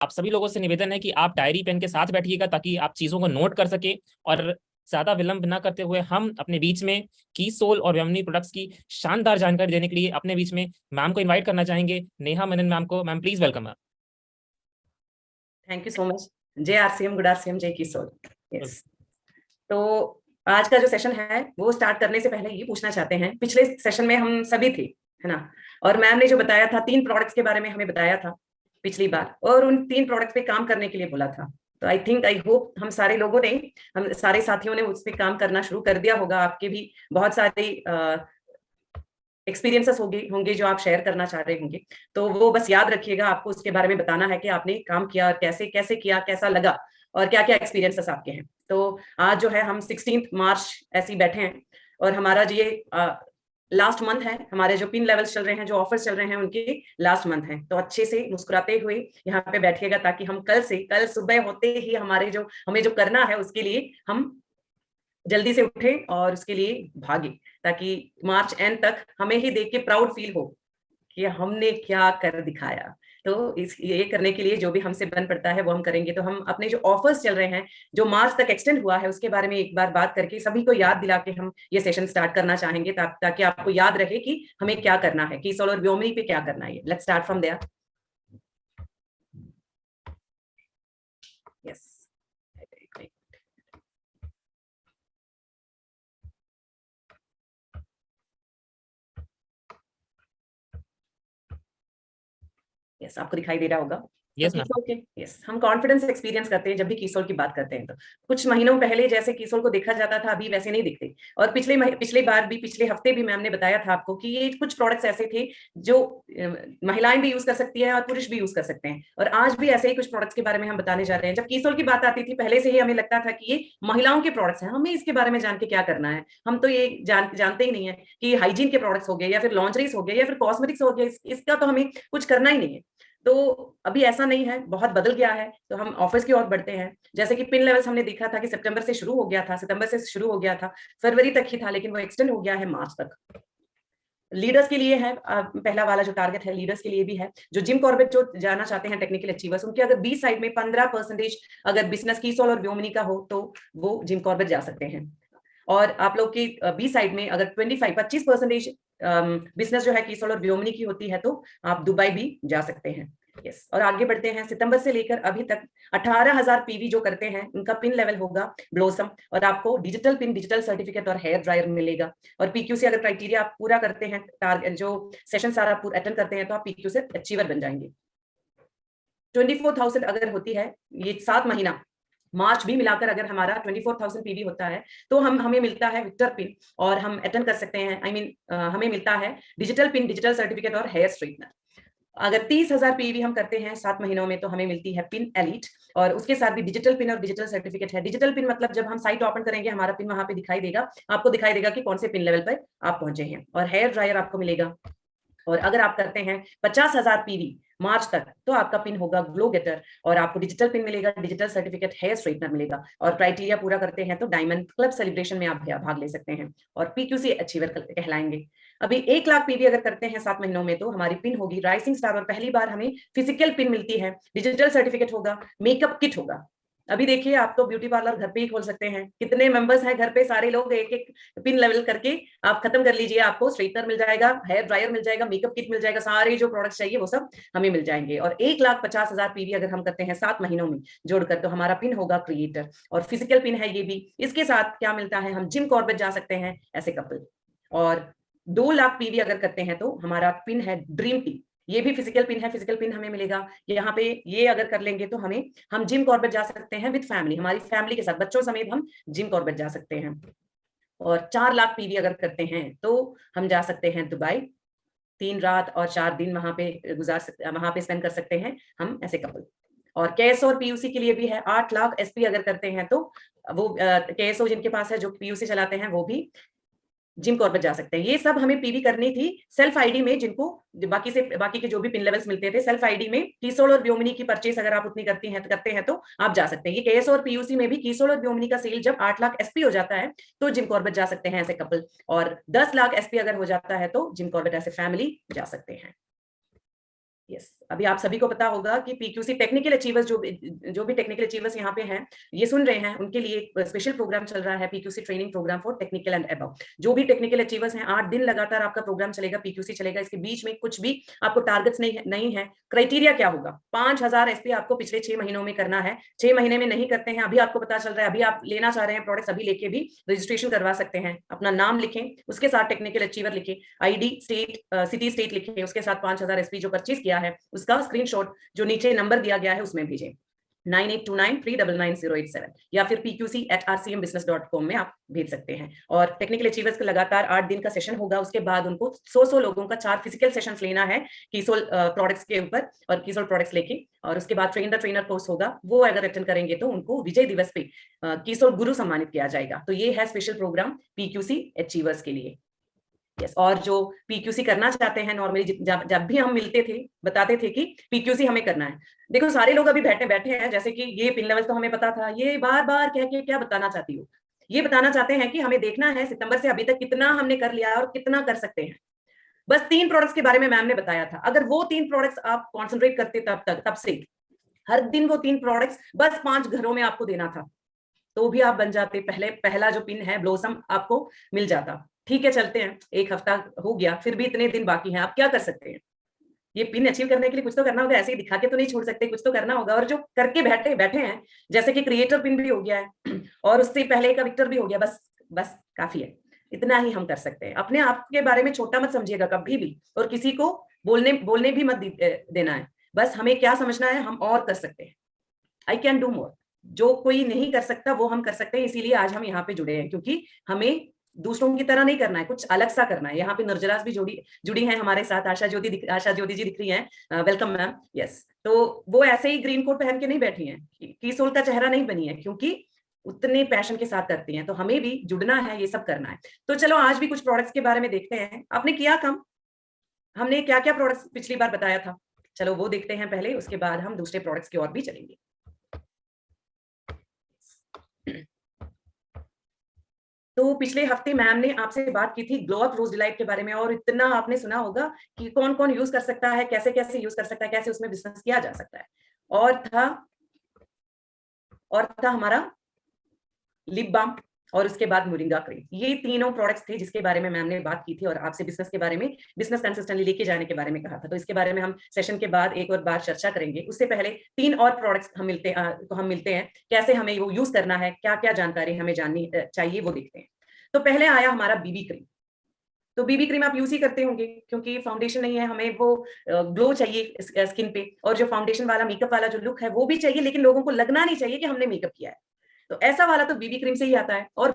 आप सभी लोगों से निवेदन है कि आप डायरी पेन के साथ बैठिएगा ताकि आप चीजों को नोट कर सके। और ज्यादा विलंब न करते हुए हम अपने बीच में कीसोल और व्योमनी प्रोडक्ट्स की शानदार जानकारी देने के लिए अपने बीच में मैम को इनवाइट करना चाहेंगे, नेहा मेनन मैम को। Ma'am please welcome ma'am. Thank you so much. जय आरसीएम, गुड आरसीएम, जय किशोर। यस, तो आज का जो सेशन है वो स्टार्ट करने से पहले ये पूछना चाहते हैं, पिछले सेशन में हम सभी थे, है ना, और मैम ने जो बताया था 3 प्रोडक्ट्स के बारे में हमें बताया था पिछली बार, और उन 3 प्रोडक्ट्स पे काम करने के लिए बोला था। तो आई थिंक, आई होप हम सारे लोगों ने, हम सारे साथियों ने उस पर काम करना शुरू कर दिया होगा। आपके भी बहुत सारे एक्सपीरियंसेस होंगे जो आप शेयर करना चाह रहे होंगे, तो वो बस याद रखिएगा, आपको उसके बारे में बताना है कि आपने काम किया और कैसे कैसे किया, कैसा लगा और क्या क्या एक्सपीरियंसेस आपके हैं। तो आज जो है हम 16 मार्च ऐसे ही बैठे हैं, और हमारा जो ये लास्ट मंथ है, हमारे जो पिन लेवल्स चल रहे हैं, जो ऑफर्स चल रहे हैं, उनके लास्ट मंथ है। तो अच्छे से मुस्कुराते हुए यहाँ पे बैठिएगा ताकि हम कल सुबह होते ही हमें जो करना है उसके लिए हम जल्दी से उठे और उसके लिए भागे, ताकि मार्च एंड तक हमें ही देख के प्राउड फील हो कि हमने क्या कर दिखाया। तो ये करने के लिए जो भी हमसे बन पड़ता है वो हम करेंगे। तो हम अपने जो ऑफर्स चल रहे हैं, जो मार्च तक एक्सटेंड हुआ है, उसके बारे में एक बार बात करके सभी को याद दिला के हम ये सेशन स्टार्ट करना चाहेंगे, ताकि आपको याद रहे कि हमें क्या करना है, कीसोल और व्योमनी पे क्या करना है। Let's start from there. Yes, yes, आपको दिखाई दे रहा होगा। Yes ma'am. कीसोल के, यस, हम कॉन्फिडेंस एक्सपीरियंस करते हैं जब भी कीसोल की बात करते हैं। तो कुछ महीनों पहले जैसे कीसोल को देखा जाता था, अभी वैसे नहीं दिखते। और पिछले हफ्ते भी मैम ने बताया था आपको कि ये कुछ प्रोडक्ट्स ऐसे थे जो महिलाएं भी यूज कर सकती हैं और पुरुष भी यूज कर सकते हैं। और आज भी ऐसे ही कुछ प्रोडक्ट्स के बारे में हम बताने जा रहे हैं। जब कीसोल की बात आती थी, पहले से ही हमें लगता था कि ये महिलाओं के प्रोडक्ट्स हैं, हमें इसके बारे में जान के क्या करना है। हम तो ये जानते ही नहीं है कि हाइजीन के प्रोडक्ट्स हो गए, या फिर लॉन्ड्रीज हो गए, या फिर कॉस्मेटिक्स हो गए, इसका तो हमें कुछ करना ही नहीं है। तो अभी ऐसा नहीं है, बहुत बदल गया है। तो हम ऑफिस की ओर बढ़ते हैं। जैसे कि पिन लेवल्स हमने देखा था कि सितंबर से शुरू हो गया था, फरवरी तक ही था, लेकिन वो एक्सटेंड हो गया है मार्च तक। लीडर्स के लिए है पहला वाला जो टारगेट है, लीडर्स के लिए भी है। जो जिम कॉर्बेट जो जाना चाहते हैं, टेक्निकल अचीवर्स, उनके अगर बी साइड में 15% अगर बिजनेस कीसोल और व्योमनी का हो तो वो जिम कॉर्बेट जा सकते हैं। और आप लोग की बी साइड में अगर 25% बिजनेस जो है कीसोल और व्योमनी की होती है तो आप दुबई भी जा सकते हैं। यस, और आगे बढ़ते हैं। सितंबर से लेकर अभी तक 18,000 पीवी जो करते हैं उनका पिन लेवल होगा ब्लोसम, और आपको डिजिटल पिन, डिजिटल सर्टिफिकेट और हेयर ड्रायर मिलेगा। और पीक्यू से अगर क्राइटेरिया आप पूरा करते हैं, टारगेट जो सेशन सारा अटेंड करते हैं, तो आप पीक्यू से अचीवर बन जाएंगे। 24,000 अगर होती है ये 7 महीना, मार्च भी मिलाकर अगर हमारा 24,000 पीवी होता है तो हमें मिलता है विक्टर पिन, और हम अटेंड कर सकते हैं। हमें मिलता है डिजिटल पिन, डिजिटल सर्टिफिकेट और हेयर स्ट्रेटनर। अगर 30,000 पीवी हम करते हैं 7 महीनों में तो हमें मिलती है पिन एलिट, और उसके साथ भी डिजिटल पिन और डिजिटल सर्टिफिकेट है। डिजिटल पिन मतलब जब हम साइट ओपन करेंगे, हमारा पिन वहां पे दिखाई देगा, आपको दिखाई देगा कि कौन से पिन लेवल पर आप पहुंचे हैं। और हेयर ड्रायर आपको मिलेगा। और अगर आप करते हैं 50,000 पीवी मार्च तक तो आपका पिन होगा ग्लो गेटर, और आपको डिजिटल पिन मिलेगा, डिजिटल सर्टिफिकेट, हेयर स्ट्रेटनर मिलेगा। और क्राइटेरिया पूरा करते हैं तो डायमंड क्लब सेलिब्रेशन में आप भाग ले सकते हैं और पीक्यूसी अचीवर कहलाएंगे। अभी 1 लाख पीवी अगर करते हैं 7 महीनों में तो हमारी पिन होगी राइसिंग स्टार, और पहली बार हमें फिजिकल पिन मिलती है, डिजिटल सर्टिफिकेट होगा, मेकअप किट होगा। अभी देखिए, आप तो ब्यूटी पार्लर घर पे ही खोल सकते हैं। कितने मेंबर्स हैं घर पे, सारे लोग एक एक पिन लेवल करके आप खत्म कर लीजिए। आपको स्ट्रेटनर मिल जाएगा, हेयर ड्रायर मिल जाएगा, मेकअप किट मिल जाएगा, सारे जो प्रोडक्ट्स चाहिए वो सब हमें मिल जाएंगे। और 1,50,000 पीवी अगर हम करते हैं 7 महीनों में जोड़कर तो हमारा पिन होगा क्रिएटर, और फिजिकल पिन है ये भी। इसके साथ क्या मिलता है, हम जिम कॉर्बेट जा सकते हैं एज ए कपल। और 2 लाख पीवी अगर करते हैं तो हमारा पिन है ड्रीम टीम, ये भी फिजिकल पिन है, फिजिकल पिन हमें मिलेगा यहाँ पे। ये अगर कर लेंगे तो हम जिम कॉर्बेट जा सकते हैं विद फैमिली, हमारी फैमिली के साथ, बच्चों समेत हम जिम कॉर्बेट जा सकते हैं। और 4 लाख पीवी अगर करते हैं तो हम जा सकते हैं दुबई, 3 रात और 4 दिन वहां पे वहां पे स्पेंड कर सकते हैं हम ऐसे कपल। और केएस और पीयूसी के लिए भी है। 8 लाख एसपी अगर करते हैं तो वो केएसओ जिनके पास है, जो पीयूसी चलाते हैं, वो भी जिम कॉर्बेट जा सकते हैं। ये सब हमें पीवी करनी थी सेल्फ आईडी में, जिनको बाकी के जो भी पिन लेवल्स मिलते थे सेल्फ आईडी में। कीसोल और व्योमनी की परचेस अगर आप उतनी करते हैं तो आप जा सकते हैं। ये केएस और पीयूसी में भी कीसोल और व्योमनी का सेल जब 8 लाख एसपी हो जाता है तो जिम कॉर्बेट जा सकते हैं ऐसे कपल, और 10 लाख एसपी अगर हो जाता है तो जिम कॉर्बेट ऐसे फैमिली जा सकते हैं। यस अभी आप सभी को पता होगा कि पीक्यूसी टेक्निकल अचीवर्स जो भी टेक्निकल अचीवर्स यहाँ पे हैं, ये सुन रहे हैं, उनके लिए एक स्पेशल प्रोग्राम चल रहा है, PQC training programme for technical and above. जो भी टेक्निकल अचीवर्स हैं, 8 दिन लगातार आपका प्रोग्राम चलेगा, पीक्यूसी चलेगा। इसके बीच में कुछ भी आपको टारगेट्स नहीं है। क्राइटेरिया क्या होगा? 5000 एसपी आपको पिछले 6 महीनों में करना है। 6 महीने में नहीं करते हैं, अभी आपको पता चल रहा है, अभी आप लेना चाह रहे हैं प्रोडक्ट्स, अभी लेके भी रजिस्ट्रेशन करवा सकते हैं। अपना नाम लिखें, उसके साथ टेक्निकल अचीवर लिखें, आईडी, स्टेट, सिटी, स्टेट लिखें, उसके साथ 5000 एसपी जो परचेज किया है उसका स्क्रीनशॉट जो नीचे नंबर दिया गया है उसमें भेजें, 9829399087 या फिर pqc@rcmbusiness.com में आप भेज सकते हैं। और टेक्निकल अचीवर्स का लगातार 8 दिन का सेशन होगा। उसके बाद उनको 100 लोगों का 4 फिजिकल सेशंस लेना है कीसोल प्रोडक्ट्स के ऊपर, और कीसोल प्रोडक्ट्स लेके, और उसके बाद ट्रेन द ट्रेनर कोर्स होगा। वो अगर अटेंड करेंगे तो उनको विजय दिवस पे कीसोल गुरु सम्मानित किया जाएगा। तो ये है स्पेशल प्रोग्राम पीक्यूसी अचीवर्स के लिए। Yes, और जो पीक्यूसी करना चाहते हैं, नॉर्मली जब भी हम मिलते थे बताते थे कि पीक्यूसी हमें करना है। देखो सारे लोग अभी बैठे हैं, जैसे कि ये पिन लेवल्स तो हमें पता था, ये बार बार कह के क्या बताना चाहती हो? ये बताना चाहते हैं कि हमें देखना है सितंबर से अभी तक कितना हमने कर लिया और कितना कर सकते हैं। बस 3 प्रोडक्ट्स के बारे में मैम ने बताया था। अगर वो 3 प्रोडक्ट्स आप कॉन्सेंट्रेट करते तब से हर दिन वो 3 प्रोडक्ट्स बस 5 घरों में आपको देना था, तो भी आप बन जाते। पहला जो पिन है ब्लोसम आपको मिल जाता। ठीक है, चलते हैं, 1 हफ्ता हो गया, फिर भी इतने दिन बाकी हैं, आप क्या कर सकते हैं? ये पिन अचीव करने के लिए कुछ तो करना होगा, ऐसे ही दिखा के तो नहीं छोड़ सकते, कुछ तो करना होगा। और जो करके बैठे हैं, जैसे कि क्रिएटर पिन भी हो गया है और उससे पहले का विक्टर भी हो गया, बस काफी है। इतना ही हम कर सकते हैं। अपने आप के बारे में छोटा मत समझिएगा कभी भी, और किसी को बोलने भी मत देना है। बस हमें क्या समझना है, हम और कर सकते हैं। I can do more. जो कोई नहीं कर सकता वो हम कर सकते हैं। इसीलिए आज हम यहाँ पे जुड़े हैं, क्योंकि हमें दूसरों की तरह नहीं करना है, कुछ अलग सा करना है। यहाँ पे निर्जरास भी जुड़ी हैं हमारे साथ। आशा ज्योति जी दिख रही हैं, वेलकम मैम। यस, तो वो ऐसे ही ग्रीन कोट पहन के नहीं बैठी हैं, कीसोल का चेहरा नहीं बनी है, क्योंकि उतने पैशन के साथ करती हैं। तो हमें भी जुड़ना है, ये सब करना है। तो चलो आज भी कुछ प्रोडक्ट्स के बारे में देखते हैं। आपने किया काम, हमने क्या क्या प्रोडक्ट्स पिछली बार बताया था, चलो वो देखते हैं पहले, उसके बाद हम दूसरे प्रोडक्ट्स की ओर भी चलेंगे। तो पिछले हफ्ते मैम ने आपसे बात की थी ग्लो अप रोज डिलाइट के बारे में, और इतना आपने सुना होगा कि कौन कौन यूज कर सकता है, कैसे कैसे यूज कर सकता है, कैसे उसमें बिजनेस किया जा सकता है। और था हमारा लिप बाम, और उसके बाद मोरिंगा क्रीम। ये तीनों प्रोडक्ट्स थे जिसके बारे में मैम ने बात की थी, और आपसे बिजनेस के बारे में, बिजनेस कंसिस्टेंटली लेके जाने के बारे में कहा था। तो इसके बारे में हम सेशन के बाद एक और बार चर्चा करेंगे। उससे पहले 3 और प्रोडक्ट्स हम मिलते हैं, कैसे हमें वो यूज करना है, क्या क्या जानकारी हमें जाननी चाहिए, वो देखते हैं। तो पहले आया हमारा बीबी क्रीम। तो बीबी क्रीम आप यूज ही करते होंगे, क्योंकि फाउंडेशन नहीं है, हमें वो ग्लो चाहिए स्किन पे, और जो फाउंडेशन वाला मेकअप वाला जो लुक है वो भी चाहिए, लेकिन लोगों को लगना नहीं चाहिए कि हमने मेकअप किया है। तो ऐसा वाला तो बीबी क्रीम से ही आता है। और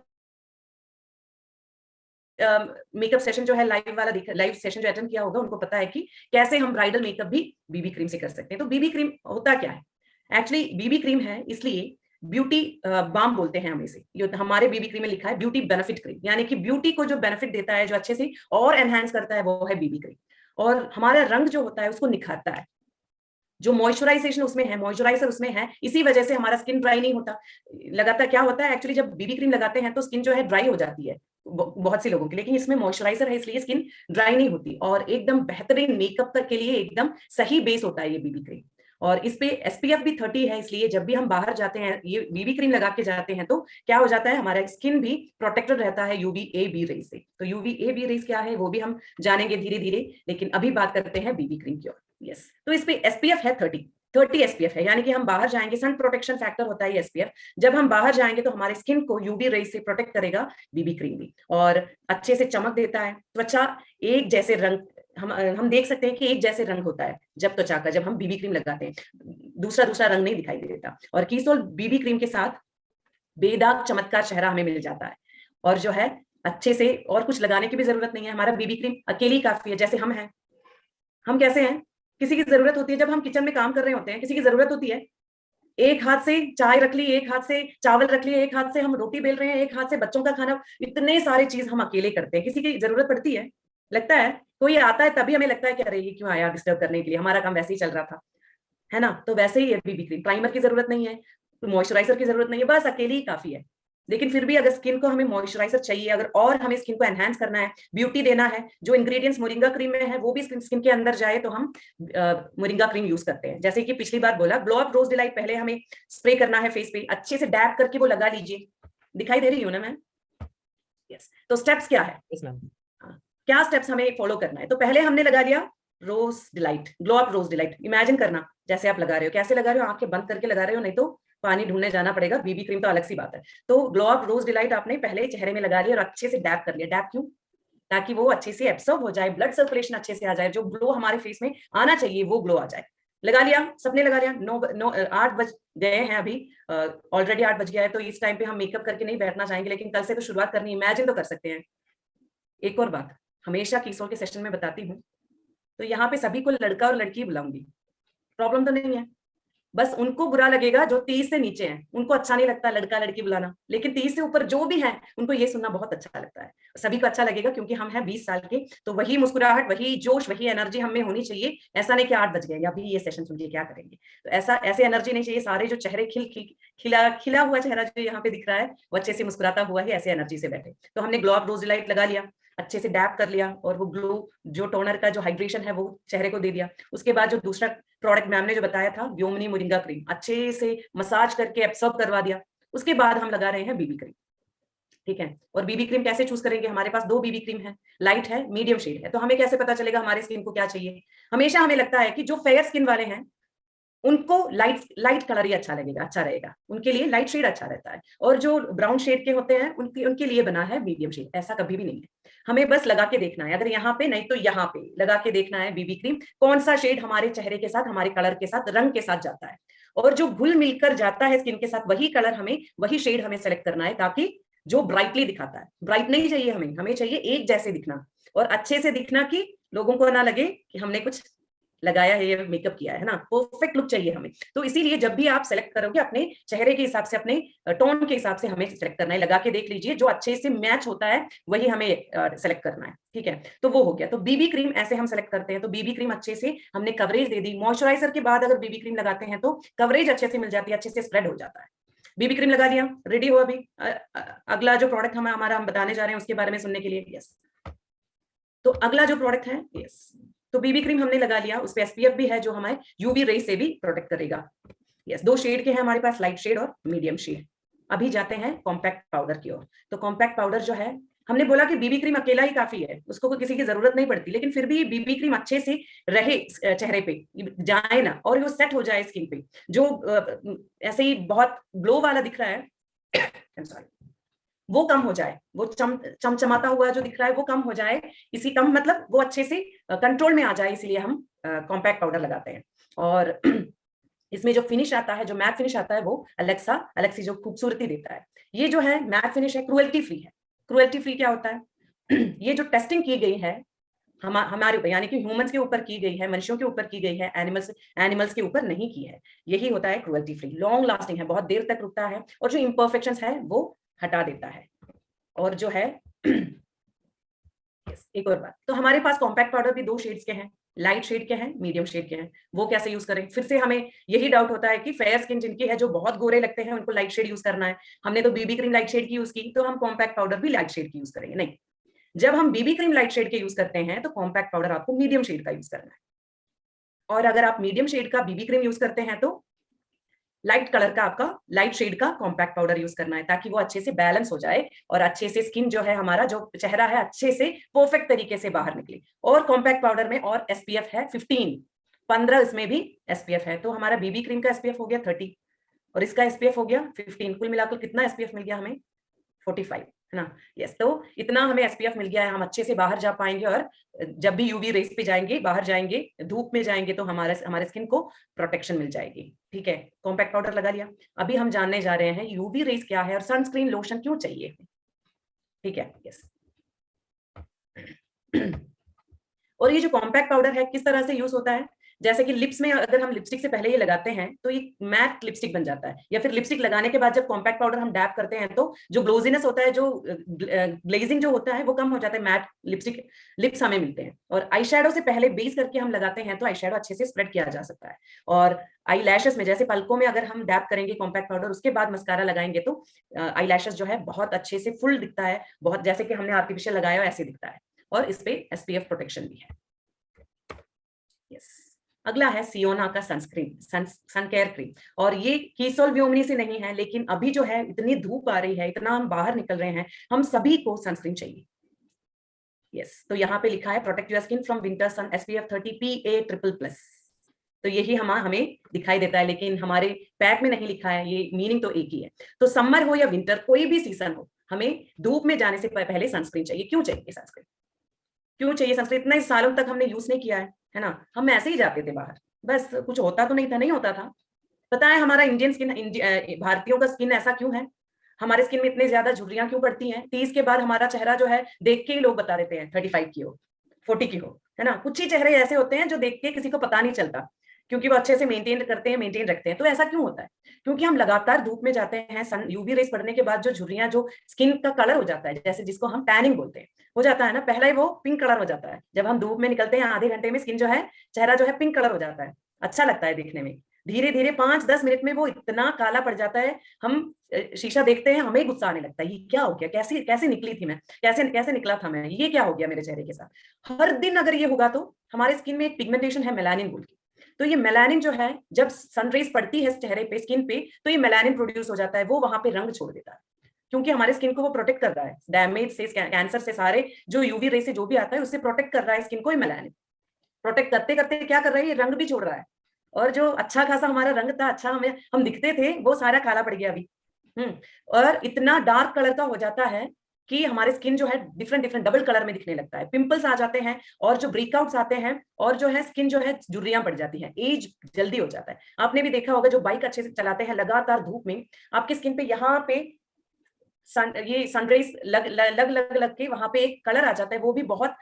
मेकअप सेशन जो है लाइव सेशन जो अटेंड किया होगा उनको पता है कि कैसे हम ब्राइडल मेकअप भी बीबी क्रीम से कर सकते हैं। तो बीबी क्रीम होता क्या है? एक्चुअली बीबी क्रीम है, इसलिए ब्यूटी बाम बोलते हैं हम इसे। जो हमारे बीबी क्रीम में लिखा है ब्यूटी बेनिफिट क्रीम, यानी कि ब्यूटी को जो बेनिफिट देता है, जो अच्छे से और एनहांस करता है, वो है बीबी क्रीम। और हमारा रंग जो होता है उसको निखारता है। जो मॉइस्चराइजेशन उसमें है, मॉइस्चराइजर उसमें है, इसी वजह से हमारा स्किन ड्राई नहीं होता। लगातार क्या होता है, एक्चुअली जब बीबी क्रीम लगाते हैं तो स्किन जो है ड्राई हो जाती है बहुत सी लोगों की, लेकिन इसमें मॉइस्चराइजर है, इसलिए स्किन ड्राई नहीं होती, और एकदम बेहतरीन मेकअप के लिए एकदम सही बेस होता है ये बीबी क्रीम। और इस पे एसपीएफ भी 30 है, इसलिए जब भी हम बाहर जाते हैं ये बीबी क्रीम लगा के जाते हैं तो क्या हो जाता है, हमारा स्किन भी प्रोटेक्टेड रहता है यूवीए बी रेज से। तो यूवीए बी रेज क्या है वो भी हम जानेंगे धीरे धीरे, लेकिन अभी बात करते हैं बीबी क्रीम की ओर। यस, तो इस पे एसपीएफ है 30 एसपीएफ है, यानी कि हम बाहर जाएंगे, सन प्रोटेक्शन फैक्टर होता है एसपीएफ। जब हम बाहर जाएंगे तो हमारे स्किन को यूवी रेज से प्रोटेक्ट करेगा बीबी क्रीम भी, और अच्छे से चमक देता है। त्वचा एक जैसे रंग, हम देख सकते हैं कि एक जैसे रंग होता है जब त्वचा का, जब हम बीबी क्रीम लगाते हैं, दूसरा रंग नहीं दिखाई देता। और कीसोल बीबी क्रीम के साथ बेदाग चमत्कार चेहरा हमें मिल जाता है, और जो है अच्छे से और कुछ लगाने की भी जरूरत नहीं है। हमारा बीबी क्रीम अकेली काफी है। जैसे हम हैं, हम कैसे हैं, किसी की जरूरत होती है, जब हम किचन में काम कर रहे होते हैं, किसी की जरूरत होती है, एक हाथ से चाय रख ली, एक हाथ से चावल रख लिए, एक हाथ से हम रोटी बेल रहे हैं, एक हाथ से बच्चों का खाना, इतने सारे चीज हम अकेले करते हैं। किसी की जरूरत पड़ती है, लगता है कोई आता है तभी हमें लगता है कि अरे ये क्यों आया डिस्टर्ब करने के लिए, हमारा काम वैसे ही चल रहा था, है ना। तो वैसे ही है बीबी क्रीम, प्राइमर की जरूरत नहीं है, मॉइस्चराइजर की जरूरत नहीं है, बस अकेली ही काफी है। लेकिन फिर भी अगर स्किन को हमें मॉइस्चराइजर चाहिए, अगर और हमें स्किन को एनहांस करना है, ब्यूटी देना है, जो इंग्रेडिएंट्स मोरिंगा क्रीम में है वो भी स्किन के अंदर जाए, तो हम मोरिंगा क्रीम यूज करते हैं। जैसे कि पिछली बार बोला, ग्लो अप रोज डिलाइट पहले हमें स्प्रे करना है फेस पे, अच्छे से डैप करके वो लगा लीजिए। दिखाई दे रही हूँ ना मैम? यस। तो स्टेप्स क्या है? Yes ma'am. क्या स्टेप्स हमें फॉलो करना है? तो पहले हमने लगा लिया रोज डिलाइट, ग्लो अप रोज डिलाइट। इमेजिन करना जैसे आप लगा रहे हो, कैसे लगा रहे हो? आंखें बंद करके लगा रहे हो, नहीं तो पानी ढूंढने जाना पड़ेगा, बीबी क्रीम तो अलग सी बात है। तो ग्लो अप रोज डिलाइट आपने पहले चेहरे में लगा लिया और अच्छे से डैप कर लिया। डैप क्यों? ताकि वो अच्छे से एब्सॉर्ब हो जाए, ब्लड सर्कुलेशन अच्छे से आ जाए, जो ग्लो हमारे फेस में आना चाहिए वो ग्लो आ जाए। लगा लिया, सबने लगा लिया। 8 बज गए हैं अभी, ऑलरेडी 8 बज गया है, तो इस टाइम पे हम मेकअप करके नहीं बैठना चाहेंगे, लेकिन कल से तो शुरुआत करनी, इमेजिन तो कर सकते हैं। एक और बात हमेशा कीसोल के सेशन में बताती हूँ, तो यहाँ पे सभी को लड़का और लड़की बुलाऊंगी, प्रॉब्लम तो नहीं है। बस उनको बुरा लगेगा जो 30 से नीचे हैं, उनको अच्छा नहीं लगता लड़का लड़की बुलाना, लेकिन 30 से ऊपर जो भी हैं उनको ये सुनना बहुत अच्छा लगता है। सभी को अच्छा लगेगा क्योंकि हम हैं 20 साल के, तो वही मुस्कुराहट, वही जोश, वही एनर्जी हम में होनी चाहिए। ऐसा नहीं कि 8 बज गए या अभी ये सेशन सुन के क्या करेंगे, तो ऐसे एनर्जी नहीं चाहिए। सारे जो चेहरे खिला हुआ चेहरा जो यहाँ पे दिख रहा है वो अच्छे से मुस्कुराता हुआ ही ऐसे एनर्जी से बैठे। तो हमने ग्लो अप रोज लाइट लगा लिया, अच्छे से डैप कर लिया, और वो ग्लो जो टोनर का जो हाइड्रेशन है वो चेहरे को दे दिया। उसके बाद जो दूसरा प्रोडक्ट मैम ने जो बताया था, व्योमिनी मोरिंगा क्रीम, अच्छे से मसाज करके एब्सॉर्ब करवा दिया। उसके बाद हम लगा रहे हैं बीबी क्रीम, ठीक है। और बीबी क्रीम कैसे चूज करेंगे? हमारे पास 2 बीबी क्रीम है, लाइट है, मीडियम शेड है। तो हमें कैसे पता चलेगा हमारे स्किन को क्या चाहिए? हमेशा हमें लगता है कि जो फेयर स्किन वाले हैं उनको लाइट कलर ही अच्छा लगेगा, अच्छा रहेगा, उनके लिए लाइट शेड अच्छा रहता है, और जो ब्राउन शेड के होते हैं उनके लिए बना है मीडियम शेड। ऐसा कभी भी नहीं है, हमें बस लगा के देखना है, अगर यहाँ पे नहीं तो यहाँ पे लगा के देखना है बीबी क्रीम, कौन सा शेड हमारे चेहरे के साथ, हमारे कलर के साथ, रंग के साथ जाता है, और जो घुल मिलकर जाता है स्किन के साथ वही कलर हमें, वही शेड हमें सेलेक्ट करना है, ताकि जो ब्राइटली दिखाता है, ब्राइट नहीं चाहिए हमें चाहिए एक जैसे दिखना, और अच्छे से दिखना, कि लोगों को ना लगे कि हमने कुछ लगाया है, ये मेकअप किया है ना, परफेक्ट लुक चाहिए हमें। तो इसीलिए जब भी आप सेलेक्ट करोगे अपने चेहरे के हिसाब से, अपने टोन के हिसाब से हमें सेलेक्ट करना है। लगा के देख लीजिए, जो अच्छे से मैच होता है वही हमें सेलेक्ट करना है, ठीक है। तो वो हो गया। तो बीबी क्रीम ऐसे हम सेलेक्ट करते हैं। तो बीबी क्रीम अच्छे से हमने कवरेज दे दी, मॉइस्चराइजर के बाद अगर बीबी क्रीम लगाते हैं तो कवरेज अच्छे से मिल जाती है, अच्छे से स्प्रेड हो जाता है। बीबी क्रीम लगा दिया, रेडी हो। अभी अगला जो प्रोडक्ट हम बताने जा रहे हैं उसके बारे में सुनने के लिए, यस। तो अगला जो प्रोडक्ट है, यस, तो बीबी क्रीम हमने लगा लिया, उस पे एसपीएफ भी है जो हमें यूवी रे से भी प्रोटेक्ट करेगा। यस, 2 शेड के हैं हमारे पास, लाइट शेड और मीडियम शेड। अभी जाते हैं कॉम्पैक्ट पाउडर की ओर। तो कॉम्पैक्ट पाउडर जो है, हमने बोला कि बीबी क्रीम अकेला ही काफी है, उसको कोई किसी की जरूरत नहीं पड़ती, लेकिन फिर भी बीबी क्रीम अच्छे से रहे चेहरे पे, जाए ना, और वो सेट हो जाए स्किन पे। जो ऐसे ही बहुत ग्लो वाला दिख रहा है सॉरी, वो कम हो जाए, वो चमचमाता हुआ जो दिख रहा है वो कम हो जाए, इसी कम मतलब वो अच्छे से कंट्रोल में आ जाए, इसीलिए हम कॉम्पैक्ट पाउडर लगाते हैं। और इसमें जो फिनिश आता है, जो मैट फिनिश आता है, वो अलग से जो खूबसूरती देता है। ये जो है मैट फिनिश है, क्रुएल्टी फ्री है। क्रुएल्टी फ्री क्या होता है? ये जो टेस्टिंग की गई है हमारे ऊपर, यानी कि ह्यूमंस के ऊपर की गई है, मनुष्यों के ऊपर की गई है, एनिमल्स के ऊपर नहीं की है। यही होता है क्रुएल्टी फ्री, लॉन्ग लास्टिंग है, बहुत देर तक रुकता है, और जो इम्परफेक्शंस है वो हटा देता है। और जो है एक और बात, तो हमारे पास कॉम्पैक्ट पाउडर भी 2 शेड्स के हैं, लाइट शेड के हैं, मीडियम शेड के हैं। वो कैसे यूज करें? फिर से हमें यही डाउट होता है कि फेयर स्किन जिनकी है, जो बहुत गोरे लगते हैं, उनको लाइट शेड यूज करना है। हमने तो बीबी क्रीम लाइट शेड की यूज की, तो हम कॉम्पैक्ट पाउडर भी लाइट शेड की यूज करेंगे? नहीं, जब हम बीबी क्रीम लाइट शेड के यूज करते हैं तो कॉम्पैक्ट पाउडर आपको मीडियम शेड का यूज करना है। और अगर आप मीडियम शेड का बीबी क्रीम यूज करते हैं तो लाइट कलर का, आपका लाइट शेड का कॉम्पैक्ट पाउडर यूज करना है, ताकि वो अच्छे से बैलेंस हो जाए और अच्छे से स्किन जो है, हमारा जो चेहरा है, अच्छे से परफेक्ट तरीके से बाहर निकले। और कॉम्पैक्ट पाउडर में और एसपीएफ है 15 इसमें भी एसपीएफ है। तो हमारा बीबी क्रीम का एसपीएफ हो गया 30 और इसका एसपीएफ हो गया 15, कुल मिलाकर कितना एसपीएफ मिल गया हमें? 45, है ना। यस, तो इतना हमें एसपीएफ मिल गया है, हम अच्छे से बाहर जा पाएंगे, और जब भी यूवी रेस पे जाएंगे, बाहर जाएंगे, धूप में जाएंगे, तो हमारे स्किन को प्रोटेक्शन मिल जाएगी, ठीक है। कॉम्पैक्ट पाउडर लगा लिया। अभी हम जानने जा रहे हैं यूवी रेस क्या है और सनस्क्रीन लोशन क्यों चाहिए, ठीक है। यस, और ये जो कॉम्पैक्ट पाउडर है किस तरह से यूज होता है? जैसे कि लिप्स में अगर हम लिपस्टिक से पहले ये लगाते हैं तो ये मैट लिपस्टिक बन जाता है, या फिर लिपस्टिक लगाने के बाद जब कॉम्पैक्ट पाउडर हम डैप करते हैं तो जो ग्लोजीनेस होता है, जो ग्लेजिंग जो होता है वो कम हो जाता है, मैट लिपस्टिक लिप्स हमें मिलते हैं। और आई शेडो से पहले बेस करके हम लगाते हैं तो आई शेडो अच्छे से स्प्रेड किया जा सकता है। और आई लैशेस में जैसे पलकों में अगर हम डैप करेंगे कॉम्पैक्ट पाउडर, उसके बाद मस्कारा लगाएंगे तो आई लैशेस जो है बहुत अच्छे से फुल दिखता है, बहुत जैसे कि हमने आर्टिफिशियल लगाया ऐसे दिखता है। और इस पे एसपीएफ प्रोटेक्शन भी है। यस, अगला है सियोना का सनस्क्रीन, सन केयर क्रीम। और ये कीसोल व्योमनी से नहीं है, लेकिन अभी जो है इतनी धूप आ रही है, इतना हम बाहर निकल रहे हैं, हम सभी को सनस्क्रीन चाहिए। यस, तो यहाँ पे लिखा है protect your skin from winter sun SPF 30 PA++। तो यही हमें दिखाई देता है, लेकिन हमारे पैक में नहीं लिखा है, ये मीनिंग तो एक ही है। तो समर हो या विंटर, कोई भी सीजन हो, हमें धूप में जाने से पहले सनस्क्रीन चाहिए। क्यों चाहिए सनस्क्रीन? क्यों चाहिए सनस्क्रीन? इतने सालों तक हमने यूज नहीं किया है ना, हम ऐसे ही जाते थे बाहर, बस कुछ होता तो नहीं था, नहीं होता था। पता है हमारा इंडियन स्किन, भारतीयों का स्किन ऐसा क्यों है? हमारे स्किन में इतने ज्यादा झुर्रियां क्यों पड़ती हैं? 30 के बाद हमारा चेहरा जो है देख के ही लोग बता देते हैं 35 की हो, 40 की हो, है ना। कुछ ही चेहरे ऐसे होते हैं जो देख के किसी को पता नहीं चलता, क्योंकि वो अच्छे से मेंटेन करते हैं, मेंटेन रखते हैं। तो ऐसा क्यों होता है? क्योंकि हम लगातार धूप में जाते हैं, सन यूवी रेस पड़ने के बाद जो झुर्रियां, जो स्किन का कलर हो जाता है, जैसे जिसको हम टैनिंग बोलते हैं, हो जाता है ना, पहला ही वो पिंक कलर हो जाता है। जब हम धूप में निकलते हैं आधे घंटे में स्किन जो है, चेहरा जो है पिंक कलर हो जाता है, अच्छा लगता है देखने में। धीरे धीरे 5-10 मिनट में वो इतना काला पड़ जाता है, हम शीशा देखते हैं, हमें गुस्सा आने लगता है, ये क्या हो गया, कैसे कैसे निकली थी मैं, कैसे कैसे निकला था मैं, ये क्या हो गया मेरे चेहरे के साथ। हर दिन अगर ये होगा तो हमारे स्किन में एक पिगमेंटेशन है मेलानिन बोल के, तो ये मेलानिन जो है जब सनरेज पड़ती है चेहरे पे, स्किन पे, तो ये मेलानिन प्रोड्यूस हो जाता है, वो वहां पे रंग छोड़ देता है, क्योंकि हमारे स्किन को वो प्रोटेक्ट कर रहा है डैमेज से, कैंसर से, सारे जो यूवी रे से जो भी आता है उससे प्रोटेक्ट कर रहा है स्किन को। ये मेलानिन प्रोटेक्ट करते करते क्या कर रहा है, ये रंग भी छोड़ रहा है, और जो अच्छा खासा हमारा रंग था, अच्छा हम दिखते थे, वो सारा काला पड़ गया अभी। और इतना डार्क कलर का हो जाता है कि हमारे स्किन जो है डिफरेंट डिफरेंट डबल कलर में दिखने लगता है, पिंपल्स आ जाते हैं, और जो ब्रेकआउट्स आते हैं, और जो है स्किन जो है झुर्रियां पड़ जाती हैं, एज जल्दी हो जाता है। आपने भी देखा होगा जो बाइक अच्छे से चलाते हैं लगातार धूप में, आपकी स्किन पे यहाँ पे ये सनराइज लग के वहां पे एक कलर आ जाता है, वो भी बहुत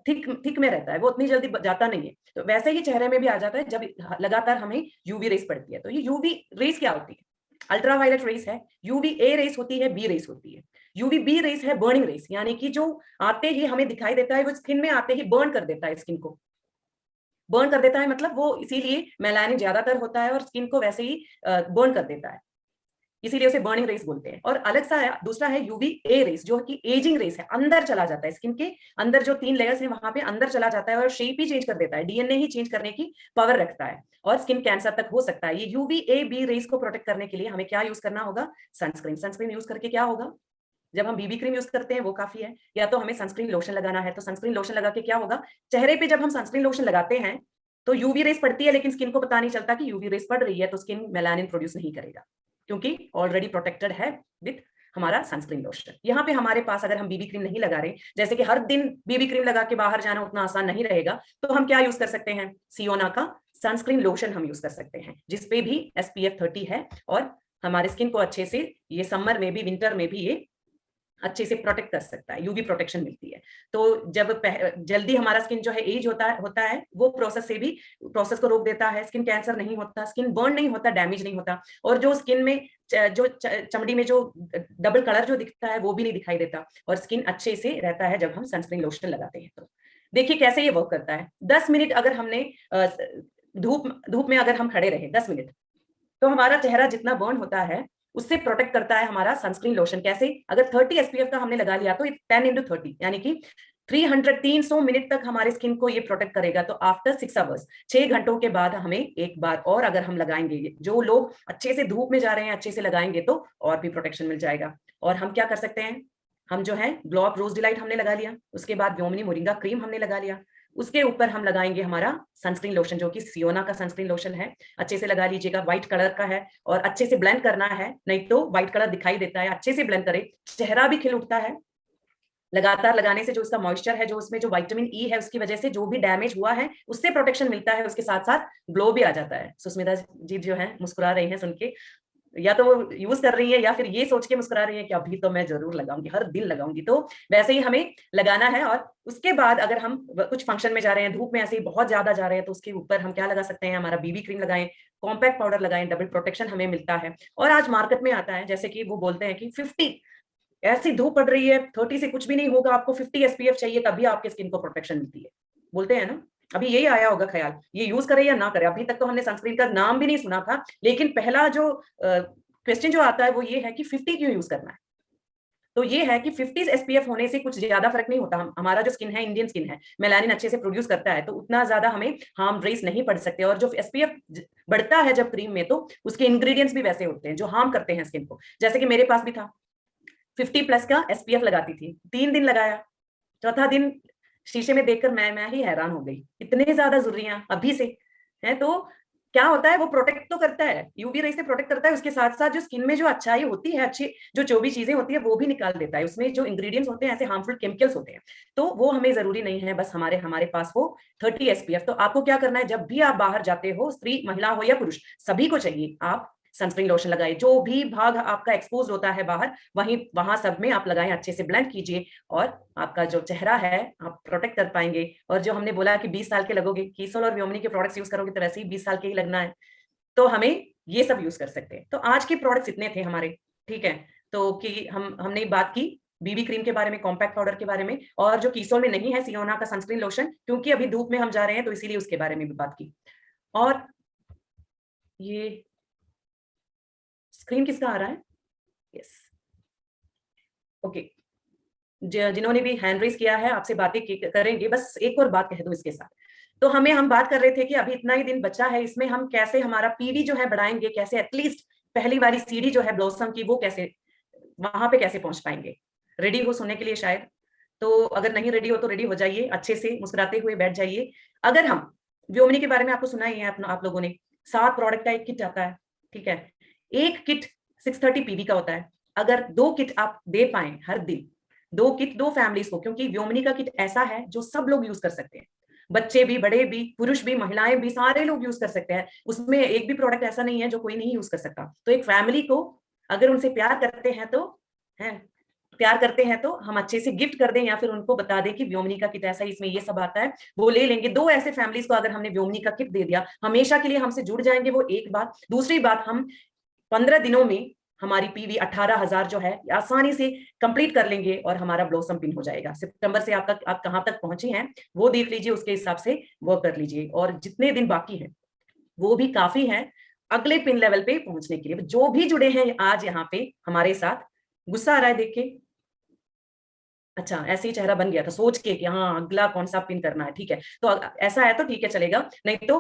थिक में रहता है, वो उतनी जल्दी जाता नहीं है। तो वैसे ही चेहरे में भी आ जाता है जब लगातार हमें यूवी रेस पड़ती है। तो ये यूवी रेस क्या होती है? अल्ट्रावायलेट रेस है, यूवी ए रेस होती है, बी रेस होती है। यूवी बी रेस है बर्निंग रेस, यानी कि जो आते ही हमें दिखाई देता है, वो स्किन में आते ही बर्न कर देता है, स्किन को बर्न कर देता है, मतलब वो इसीलिए मेलानिन ज्यादातर होता है और स्किन को वैसे ही बर्न कर देता है, इसीलिए उसे बर्निंग रेस बोलते हैं। और अलग सा है, दूसरा है यूवी ए रेस, जो कि एजिंग रेस है, अंदर चला जाता है, स्किन के अंदर जो 3 लेयर्स हैं वहां पे अंदर चला जाता है और शेप ही चेंज कर देता है, डीएनए ही चेंज करने की पावर रखता है, और स्किन कैंसर तक हो सकता है। ये यूवी ए बी रेस को प्रोटेक्ट करने के लिए हमें क्या यूज करना होगा? सनस्क्रीन। सनस्क्रीन यूज करके क्या होगा? जब हम बीबी क्रीम यूज करते हैं वो काफी है, या तो हमें सनस्क्रीन लोशन लगाना है, तो सनस्क्रीन लोशन लगा के क्या होगा, चेहरे पे जब हम सनस्क्रीन लोशन लगाते हैं तो यूवी रेस पड़ती है, लेकिन स्किन को पता नहीं चलता कि यूवी रेस पड़ रही है, तो स्किन मेलानिन प्रोड्यूस नहीं करेगा, क्योंकि ऑलरेडी प्रोटेक्टेड है विद हमारा सनस्क्रीन लोशन। यहाँ पे हमारे पास अगर हम बीबी क्रीम नहीं लगा रहे, जैसे कि हर दिन बीबी क्रीम लगा के बाहर जाना उतना आसान नहीं रहेगा, तो हम क्या यूज कर सकते हैं? सियोना का सनस्क्रीन लोशन हम यूज कर सकते हैं, जिसपे भी SPF 30 है, और हमारे स्किन को अच्छे से ये समर में भी विंटर में भी ये अच्छे से प्रोटेक्ट कर सकता है, यूवी प्रोटेक्शन मिलती है। तो जब जल्दी हमारा स्किन जो है एज होता है, वो प्रोसेस से भी प्रोसेस को रोक देता है, स्किन कैंसर नहीं होता, स्किन बर्न नहीं होता, डैमेज नहीं होता, और जो स्किन में जो चमड़ी में जो डबल कलर जो दिखता है वो भी नहीं दिखाई देता, और स्किन अच्छे से रहता है जब हम सनस्क्रीन लोशन लगाते हैं। तो देखिए कैसे ये वर्क करता है। 10 मिनट अगर हमने धूप में अगर हम खड़े रहे 10 मिनट, तो हमारा चेहरा जितना बर्न होता है उससे प्रोटेक्ट करता है हमारा सनस्क्रीन लोशन। कैसे? अगर 30 SPF का हमने लगा लिया तो 10 × 30 यानी कि 300 मिनट तक हमारे स्किन को ये प्रोटेक्ट करेगा। तो आफ्टर 6 आवर्स, 6 घंटों के बाद हमें एक बार और अगर हम लगाएंगे, जो लोग अच्छे से धूप में जा रहे हैं अच्छे से लगाएंगे तो और भी प्रोटेक्शन मिल जाएगा। और हम क्या कर सकते हैं? हम जो है ग्लो अप रोज डिलाइट हमने लगा लिया, उसके बाद व्योमिनी मोरिंगा क्रीम हमने लगा लिया, उसके ऊपर हम लगाएंगे हमारा सनस्क्रीन लोशन, जो कि सियोना का सनस्क्रीन लोशन है। अच्छे से लगा लीजिएगा, व्हाइट कलर का है, और अच्छे से ब्लेंड करना है, नहीं तो व्हाइट कलर दिखाई देता है। अच्छे से ब्लेंड करें, चेहरा भी खिल उठता है लगातार लगाने से। जो उसका मॉइस्चर है, जो उसमें जो विटामिन ई है, उसकी वजह से जो भी डैमेज हुआ है उससे प्रोटेक्शन मिलता है, उसके साथ साथ ग्लो भी आ जाता है। सुस्मिता जी जो है मुस्कुरा रही हैं सुन के, या तो वो यूज कर रही है या फिर ये सोच के मुस्कुरा रही है कि अभी तो मैं जरूर लगाऊंगी, हर दिन लगाऊंगी। तो वैसे ही हमें लगाना है। और उसके बाद अगर हम कुछ फंक्शन में जा रहे हैं, धूप में ऐसे ही बहुत ज्यादा जा रहे हैं, तो उसके ऊपर हम क्या लगा सकते हैं, हमारा बीबी क्रीम लगाएं, कॉम्पैक्ट पाउडर लगाएं, डबल प्रोटेक्शन हमें मिलता है। और आज मार्केट में आता है, जैसे कि वो बोलते हैं कि 50, ऐसी धूप पड़ रही है, 30 से कुछ भी नहीं होगा, आपको 50 SPF चाहिए तभी आपके स्किन को प्रोटेक्शन मिलती है, बोलते हैं ना। अभी यही आया होगा ख्याल, ये यूज करें या ना करें। अभी तक तो हमने सनस्क्रीन का नाम भी नहीं सुना था, लेकिन पहला जो क्वेश्चन जो आता है वो ये है कि 50 क्यों यूज करना है। तो ये है कि 50 SPF होने से कुछ ज्यादा फर्क नहीं होता। हमारा जो स्किन है, इंडियन स्किन है, मेलानिन अच्छे से प्रोड्यूस करता है, तो उतना ज्यादा हमें हार्म रेस नहीं पड़ सकते। और जो SPF बढ़ता है जब क्रीम में, तो उसके इंग्रेडिएंट्स भी वैसे होते हैं जो हार्म करते हैं स्किन को। जैसे कि मेरे पास भी था, 50+ का SPF लगाती थी, 3 दिन लगाया, चौथा दिन शीशे में देखकर मैं ही हैरान हो गई, इतने ज्यादा झुर्रियां अभी से हैं। तो क्या होता है, वो प्रोटेक्ट तो करता है, यूवी रे से प्रोटेक्ट करता है, उसके साथ साथ जो स्किन में जो अच्छाई होती है, अच्छी जो चौबी चीजें होती है, वो भी निकाल देता है। उसमें जो इंग्रेडिएंट्स होते हैं ऐसे हार्मफुल केमिकल्स होते हैं, तो वो हमें जरूरी नहीं है। बस हमारे हमारे पास हो 30 SPF। तो आपको क्या करना है, जब भी आप बाहर जाते हो, स्त्री महिला हो या पुरुष, सभी को चाहिए आप सनस्क्रीन लोशन लगाए। जो भी भाग आपका एक्सपोज होता है बाहर, वहीं वहां सब में आप लगाएं, अच्छे से ब्लेंड कीजिए, और आपका जो चेहरा है आप प्रोटेक्ट कर पाएंगे। और जो हमने बोला कि 20 साल के लगोगे, कीसोल और व्योमनी के प्रोडक्ट्स यूज करोगे तो वैसे ही 20 साल के ही लगना है, तो हमें ये सब यूज कर सकते हैं। तो आज के प्रोडक्ट्स इतने थे हमारे, ठीक है। तो कि हमने बात की बीबी क्रीम के बारे में, कॉम्पैक्ट पाउडर के बारे में, और जो कीसोल में नहीं है, सियोना का सनस्क्रीन लोशन, क्योंकि अभी धूप में हम जा रहे हैं तो इसीलिए उसके बारे में भी बात की। और ये स्क्रीन किसका आ रहा है? Yes, okay. जिन्होंने भी हैंड रेज किया है, आपसे बातें करेंगे, बस एक और बात कह दूं इसके साथ। तो हम बात कर रहे थे कि अभी इतना ही दिन बचा है, इसमें हम कैसे हमारा पीवी जो है बढ़ाएंगे, कैसे एटलीस्ट पहली वाली सीढ़ी जो है ब्लॉसम की, वो कैसे वहां पे कैसे पहुंच पाएंगे। रेडी हो सुनने के लिए शायद? तो अगर नहीं रेडी हो तो रेडी हो जाइए, अच्छे से मुस्कुराते हुए बैठ जाइए। अगर हम व्योमनी के बारे में आपको सुना ही है आप लोगों ने, 7 प्रोडक्ट का एक किट आता है, ठीक है। एक किट 630 पीवी का होता है। अगर 2 किट आप दे पाए हर दिन, 2 किट 2 फैमिलीज को, क्योंकि व्योमनी का किट ऐसा है जो सब लोग यूज कर सकते हैं, बच्चे भी, बड़े भी, पुरुष भी, महिलाएं भी, सारे लोग यूज कर सकते हैं। उसमें एक भी प्रोडक्ट ऐसा नहीं है जो कोई नहीं यूज कर सकता। तो एक फैमिली को अगर उनसे प्यार करते हैं तो है, प्यार करते हैं तो हम अच्छे से गिफ्ट कर दें, या फिर उनको बता दें कि व्योमनी का किट ऐसा, इसमें ये सब आता है, वो ले लेंगे। 2 ऐसे फैमिलीज को अगर हमने व्योमनी का किट दे दिया, हमेशा के लिए हमसे जुड़ जाएंगे। वो एक बात। दूसरी बात, हम 15 दिनों में हमारी पीवी 18,000 जो है आसानी से कंप्लीट कर लेंगे, और हमारा ब्लॉसम पिन हो जाएगा। सितंबर से आप कहां तक पहुंचे हैं वो देख लीजिए, उसके हिसाब से वर्क कर लीजिए। और जितने दिन बाकी हैं वो भी काफी है अगले पिन लेवल पे पहुंचने के लिए। जो भी जुड़े हैं आज यहाँ पे हमारे साथ, गुस्सा आ रहा है देख के? अच्छा, ऐसे ही चेहरा बन गया था सोच के कि हाँ अगला कौन सा पिन करना है, ठीक है। तो ऐसा है तो ठीक है, चलेगा। नहीं तो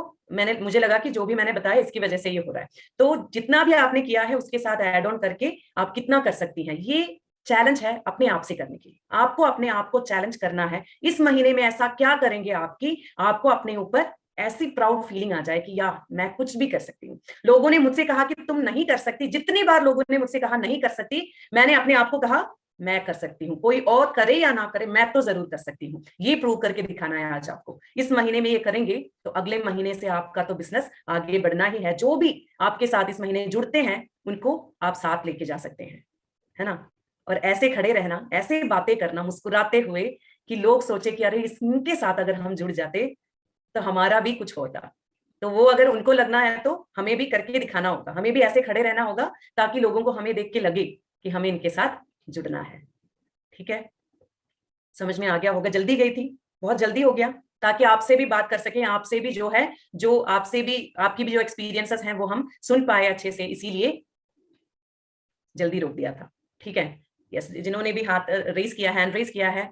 मुझे लगा कि जो भी मैंने बताया इसकी वजह से ये हो रहा है। तो जितना भी आपने किया है उसके साथ ऐड ऑन करके आप कितना कर सकती हैं, ये चैलेंज है अपने आप से करने के लिए। आपको अपने आप को चैलेंज करना है। इस महीने में ऐसा क्या करेंगे आपकी आपको अपने ऊपर ऐसी प्राउड फीलिंग आ जाए कि यार मैं कुछ भी कर सकती हूँ। लोगों ने मुझसे कहा कि तुम नहीं कर सकती, जितनी बार लोगों ने मुझसे कहा नहीं कर सकती, मैंने अपने आप को कहा मैं कर सकती हूँ। कोई और करे या ना करे, मैं तो जरूर कर सकती हूँ। ये प्रूव करके दिखाना है आज आपको। इस महीने में ये करेंगे तो अगले महीने से आपका तो बिजनेस आगे बढ़ना ही है। जो भी आपके साथ इस महीने जुड़ते हैं उनको आप साथ लेके जा सकते हैं, है ना। और ऐसे खड़े रहना, ऐसे बातें करना मुस्कुराते हुए कि लोग सोचे कि अरे इनके साथ अगर हम जुड़ जाते तो हमारा भी कुछ होता। तो वो अगर उनको लगना है तो हमें भी करके दिखाना होगा, हमें भी ऐसे खड़े रहना होगा ताकि लोगों को हमें देख के लगे कि हमें इनके साथ जुड़ना है। ठीक है, समझ में आ गया होगा। जल्दी गई थी, बहुत जल्दी हो गया, ताकि आपसे भी बात कर सके, आपसे भी जो है, जो आपसे भी आपकी भी जो एक्सपीरियंसेस हैं वो हम सुन पाए अच्छे से, इसीलिए जल्दी रोक दिया था। ठीक है, यस। जिन्होंने भी हाथ रेस किया, हैंड रेस किया है,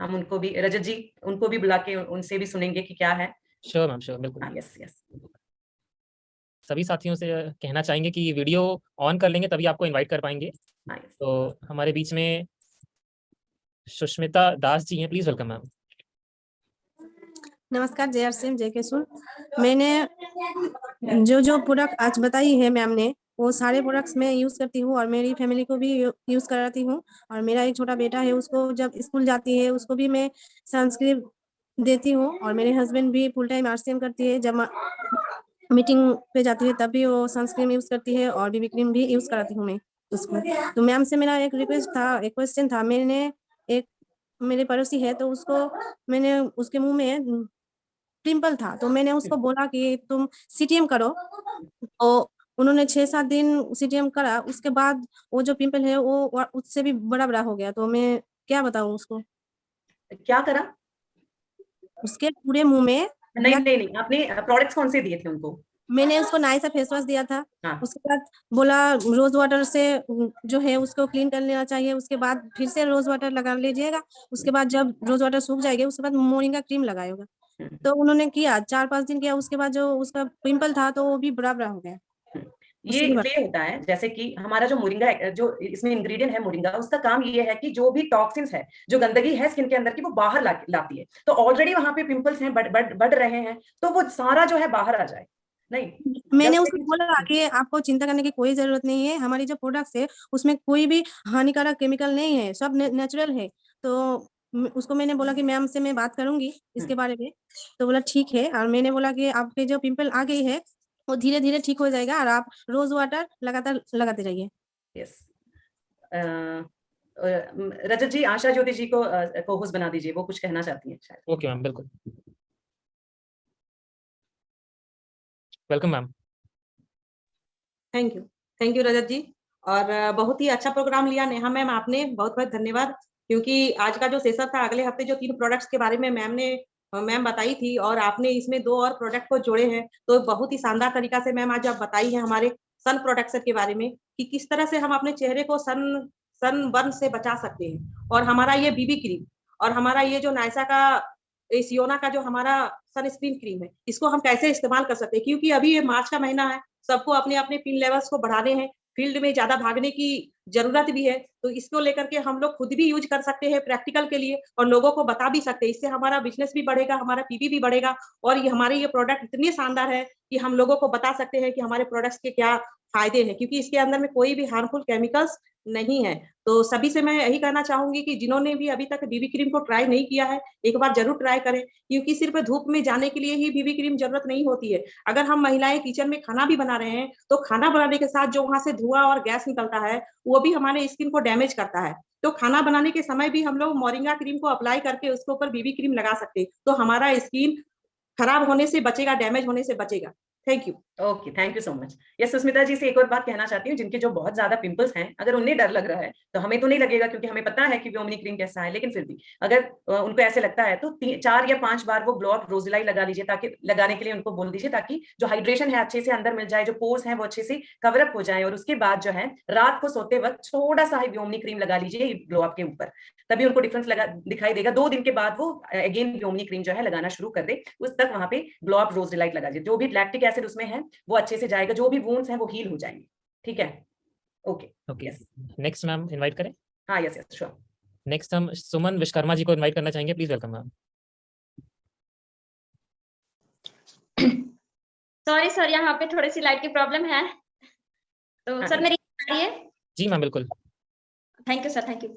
हम उनको भी, रजत जी, उनको भी बुला के उनसे भी सुनेंगे कि क्या है। श्योर मैम, श्योर, बिल्कुल। हाँ, यस यस। सभी साथियों से कहना चाहेंगे कि वीडियो ऑन कर लेंगे तभी आपको इनवाइट कर पाएंगे। तो हमारे बीच में सुष्मिता दास जी हैं, प्लीज वेलकम मैम। नमस्कार, जय सिंह, जय केसुल। मैंने जो प्रोडक्ट आज बताई है मैम ने, वो सारे प्रोडक्ट्स मैं यूज करती हूँ और मेरी फैमिली को भी यूज कराती हूँ। और मेरा एक छोटा बेटा है, उसको जब स्कूल जाती है उसको भी मैं सनस्क्रीन देती हूँ। और मेरे हस्बैंड भी फुल टाइम RCM करती है। जब मीटिंग पे जाती है तब भी वो सनस्क्रीन यूज करती है और बीबी क्रीम भी यूज कराती हूँ मैं उसको। तो मैम से मेरा एक रिक्वेस्ट था, एक क्वेश्चन था। मैंने एक मेरे पड़ोसी है तो उसको मैंने उसके मुंह में पिंपल था तो मैंने उसको बोला कि तुम सीटीएम करो। तो उन्होंने 6-7 दिन सीटीएम करा, उसके बाद वो जो पिंपल है वो उससे भी बड़ा हो गया। तो मैं क्या बताऊँ उसको? क्या करा? उसके पूरे मुंह में नहीं ब्लैक। नहीं नहीं, आपने प्रोडक्ट्स कौन से दिए थे उनको? मैंने उसको नाइसा फेस वॉश दिया था। हाँ। उसके बाद बोला रोज वाटर से जो है उसको क्लीन कर लेना चाहिए, उसके बाद फिर से रोज वाटर लगा लीजिएगा। उसके बाद जब रोज वाटर सूख जाएगा उसके बाद मोरिंगा क्रीम लगाएगा। तो उन्होंने किया 4-5 दिन किया, उसके बाद जो उसका पिंपल था तो वो भी बड़ा हो गया। ये इसलिए होता है जैसे कि हमारा जो मोरिंगा, जो इसमें इंग्रेडिएंट है मोरिंगा, उसका काम ये है कि जो भी टॉक्सिन्स है, जो गंदगी है स्किन के अंदर की, वो बाहर लाती है। तो ऑलरेडी वहां पे पिंपल्स हैं, बढ़ रहे हैं, तो वो सारा जो है बाहर आ जाए। नहीं, मैंने जब उसको बोला कि आपको चिंता करने की कोई जरूरत नहीं है, हमारी जो प्रोडक्ट्स है उसमें कोई भी हानिकारक केमिकल नहीं है, सब नेचुरल है। तो उसको मैंने बोला कि मैम से मैं बात करूंगी इसके बारे में। तो बोला ठीक है। और मैंने बोला कि आपके जो पिंपल आ गई है वो धीरे धीरे ठीक हो जाएगा और आप रोज वाटर लगातार लगाते रहिए। यस। रजत जी, आशा ज्योति जी को co-host बना दीजिए, वो कुछ कहना चाहती हैं शायद। ओके मैम, बिल्कुल। Welcome ma'am. Thank you Rajat ji. और बहुत ही अच्छा प्रोग्राम लिया नेहा मैम आपने, बहुत बहुत धन्यवाद। क्योंकि आज का जो सेशन था, अगले हफ्ते जो 3 प्रोडक्ट्स के बारे में मैम बताई थी और आपने इसमें 2 और प्रोडक्ट को जोड़े हैं, तो बहुत ही शानदार तरीका से मैम आज आप बताई है हमारे सन प्रोटेक्शन के बारे में कि किस तरह से हम अपने चेहरे को सनबर्न से बचा सकते हैं। और हमारा ये बीबी क्रीम और हमारा ये जो नायसा का सियोना का जो हमारा सनस्क्रीन क्रीम है, इसको हम कैसे इस्तेमाल कर सकते हैं। क्योंकि अभी ये मार्च का महीना है, सबको अपने अपने पिन लेवल्स को बढ़ाने हैं, फील्ड में ज्यादा भागने की जरूरत भी है। तो इसको लेकर के हम लोग खुद भी यूज कर सकते हैं प्रैक्टिकल के लिए और लोगों को बता भी सकते हैं। इससे हमारा बिजनेस भी बढ़ेगा, हमारा पीबी भी बढ़ेगा। और ये हमारे ये प्रोडक्ट इतने शानदार है कि हम लोगों को बता सकते हैं कि हमारे प्रोडक्ट्स के क्या फायदे हैं, क्योंकि इसके अंदर में कोई भी हार्मफुल केमिकल्स नहीं है। तो सभी से मैं यही कहना चाहूंगी कि जिन्होंने भी अभी तक बीबी क्रीम को ट्राई नहीं किया है, एक बार जरूर ट्राई करें। क्योंकि सिर्फ धूप में जाने के लिए ही बीबी क्रीम जरूरत नहीं होती है। अगर हम महिलाएं किचन में खाना भी बना रहे हैं, तो खाना बनाने के साथ जो वहां से धुआं और गैस निकलता है, वो भी हमारे स्किन को डैमेज करता है। तो खाना बनाने के समय भी हम लोग मोरिंगा क्रीम को अप्लाई करके उसके ऊपर बीबी क्रीम लगा सकते हैं, तो हमारा स्किन खराब होने से बचेगा, डैमेज होने से बचेगा। Thank you. Okay, thank you so much. Yes, Susmita ji से एक और बात कहना चाहती हूँ, जिनके जो बहुत ज्यादा पिंपल्स हैं, अगर उन्हें डर लग रहा है, तो हमें तो नहीं लगेगा क्योंकि हमें पता है कि व्योमिनी क्रीम कैसा है, लेकिन फिर भी अगर उनको ऐसे लगता है तो 4 या 5 बार वो ग्लो अप रोजिलाई लगा लीजिए, ताकि लगाने के लिए उनको बोल दीजिए, ताकि जो हाइड्रेशन है अच्छे से अंदर मिल जाए, जो पोर्स हैं वो अच्छे से कवर अप हो जाए। और उसके बाद जो है रात को सोते वक्त थोड़ा सा ही व्योमिनी क्रीम लगा लीजिए ग्लो अप के ऊपर, तभी उनको डिफरेंस दिखाई देगा। 2 दिन के बाद वो अगेन व्योमिनी क्रीम जो है लगाना शुरू कर दे, उस तक वहां पे ग्लो अप रोज डिलाइट लगा दीजिए। जो भी लैक्टिक एसिड उसमें है वो अच्छे से जाएगा, जो भी वुंड्स हैं वो हील हो जाएंगे। ठीक है, okay. Okay, next ma'am invite करें। हाँ, यस यस श्योर। नेक्स्ट हम सुमन विश्वकर्मा जी को इनवाइट करना चाहेंगे, please welcome ma'am. Sorry sir, यहाँ पे थोड़ी सी लाइट की प्रॉब्लम है, तो सर मेरी आ रही है? जी मैम, बिल्कुल। Thank you sir, thank you.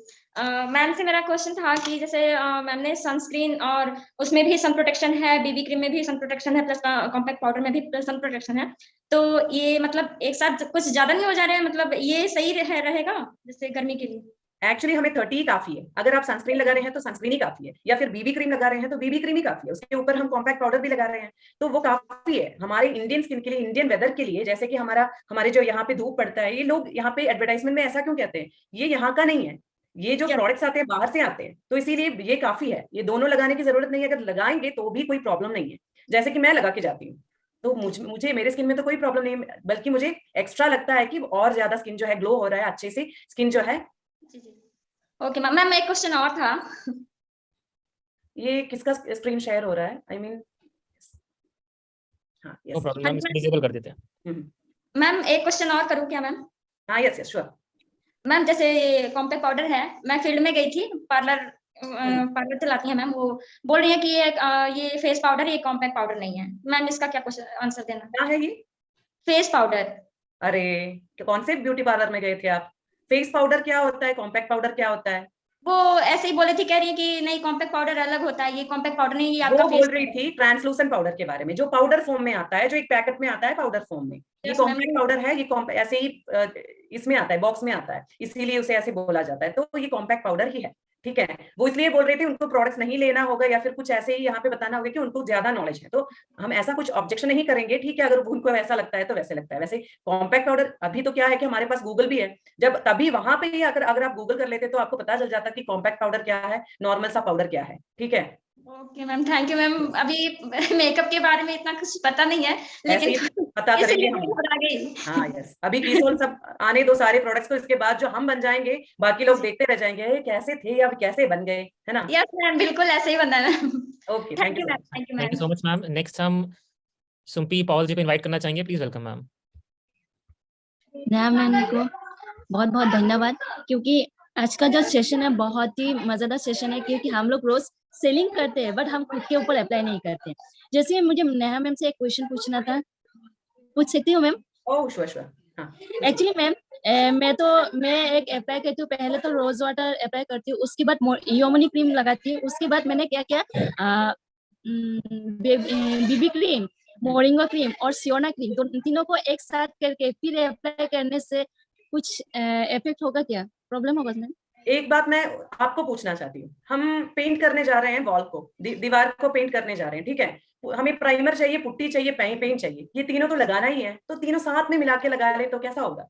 Ma'am से मेरा क्वेश्चन था कि जैसे मैम ने सनस्क्रीन और उसमें भी सन प्रोटेक्शन है, बीबी क्रीम में भी सन प्रोटेक्शन है, प्लस कॉम्पैक्ट पाउडर में भी सन प्रोटेक्शन है, तो ये मतलब एक साथ कुछ ज्यादा नहीं हो जा रहा है? मतलब ये सही रहेगा जैसे गर्मी के लिए? एक्चुअली हमें 30 ही काफी है। अगर आप सनस्क्रीन लगा रहे हैं तो सनस्क्रीन ही काफी है, या फिर बीबी क्रीम लगा रहे हैं तो बीबी क्रीम ही काफी है। उसके ऊपर हम कॉम्पैक्ट पाउडर भी लगा रहे हैं तो वो काफी है हमारे इंडियन स्किन के लिए, इंडियन वेदर के लिए। जैसे कि हमारे जो यहाँ पे धूप पड़ता है, ये लोग यहाँ पे एडवर्टाइजमेंट में ऐसा क्यों कहते हैं, ये यहाँ का नहीं है, ये जो प्रोडक्ट्स आते हैं बाहर से आते हैं, तो इसीलिए ये काफी है। ये दोनों लगाने की जरूरत नहीं है, अगर लगाएंगे तो भी कोई प्रॉब्लम नहीं है। जैसे कि मैं लगा के जाती हूँ तो मुझे मेरे स्किन में तो कोई प्रॉब्लम नहीं है, बल्कि मुझे एक्स्ट्रा लगता है कि और ज्यादा स्किन जो है ग्लो हो रहा है, अच्छे से स्किन जो है। ओके मैम, एक क्वेश्चन और था। ये किसका स्क्रीन शेयर हो रहा है? आई मीन हाँ, नो प्रॉब्लम मैम, इसको डिसेबल कर देते हैं। मैम एक क्वेश्चन और करूँ क्या मैम? हाँ, यस यस श्योर। मैम जैसे कॉम्पैक्ट पाउडर है, मैं फील्ड में गई थी, पार्लर चलाती है मैम, वो बोल रही है कि ये फेस पाउडर, ये कॉम्पैक्ट पाउडर नहीं है। मैम इसका क्या क्वेश्चन आंसर देना? क्या है ये? Face powder. अरे, कौन से ब्यूटी पार्लर में गए थे आप? फेस पाउडर क्या होता है, कॉम्पैक्ट पाउडर क्या होता है? वो ऐसे ही बोले थे, कह रही है कि नहीं कॉम्पैक्ट पाउडर अलग होता है, ये कॉम्पैक्ट पाउडर नहीं, ये आपका वो फेस। बोल रही थी ट्रांसलूसेंट पाउडर के बारे में, जो पाउडर फॉर्म में आता है, जो एक पैकेट में आता है पाउडर फॉर्म में। ये Yes, ma'am. कॉम्पैक्ट पाउडर है, ये ऐसे ही इसमें आता है, बॉक्स में आता है, इसीलिए उसे ऐसे बोला जाता है। तो ये कॉम्पैक्ट पाउडर ही है, ठीक है। वो इसलिए बोल रहे थे उनको प्रोडक्ट्स नहीं लेना होगा या फिर कुछ ऐसे ही यहाँ पे बताना होगा कि उनको ज्यादा नॉलेज है। तो हम ऐसा कुछ ऑब्जेक्शन नहीं करेंगे, ठीक है, अगर उनको वैसा लगता है तो वैसे लगता है। वैसे कॉम्पैक्ट पाउडर अभी तो क्या है कि हमारे पास गूगल भी है, जब तभी वहां पे ही अगर आप गूगल कर लेते तो आपको पता चल जाता कि कॉम्पैक्ट पाउडर क्या है, नॉर्मल सा पाउडर क्या है, ठीक है। Okay ma'am, thank you ma'am. अभी मेकअप के बारे में इतना कुछ पता नहीं है, ऐसे लेकिन ही पता करेंगे इसलिए हम। घबरा गई। हाँ यस, अभी कीसोल सब आने दो सारे प्रोडक्ट्स को, इसके बाद जो हम बन जाएंगे बाकी लोग देखते रह जाएंगे, ये कैसे थे अब कैसे बन गए, है ना। यस मैम, बिल्कुल ऐसे ही बनना है ma'am. Okay, thank thank you you ma'am, so much. Thank you thank you ma'am. So much ma'am. Next हम सुम्पी पॉल जी को इनवाइट करना चाहेंगे, please welcome ma'am. Neha ma'am को बहुत बहुत धन्यवाद, क्योंकि आज का जो सेशन है बहुत ही मजेदार सेशन है, क्योंकि हम लोग रोज सेलिंग करते हैं बट हम खुद के ऊपर अप्लाई नहीं करते। जैसे मुझे नेहा मैम से एक क्वेश्चन पूछना था, पूछ सकती हूँ मैम? ओह श्योर श्योर, हाँ। एक्चुअली मैम मैं एक अप्लाई करती हूँ, पहले तो रोज वाटर अप्लाई करती हूँ, उसके बाद योमनी क्रीम लगाती हूँ, उसके बाद मैंने क्या किया, बीबी क्रीम, मोरिंगा क्रीम और सियोना क्रीम, तो तीनों को एक साथ करके फिर अप्लाई करने से कुछ इफेक्ट होगा क्या, प्रॉब्लम होगा मैम? एक बात मैं आपको पूछना चाहती हूँ, हम पेंट करने जा रहे हैं वॉल को, दीवार को पेंट करने जा रहे हैं, ठीक है। हमें प्राइमर चाहिए, पुट्टी चाहिए, पेंट चाहिए, ये तीनों तो लगाना ही है, तो तीनों साथ में मिला के लगा ले तो कैसा होगा,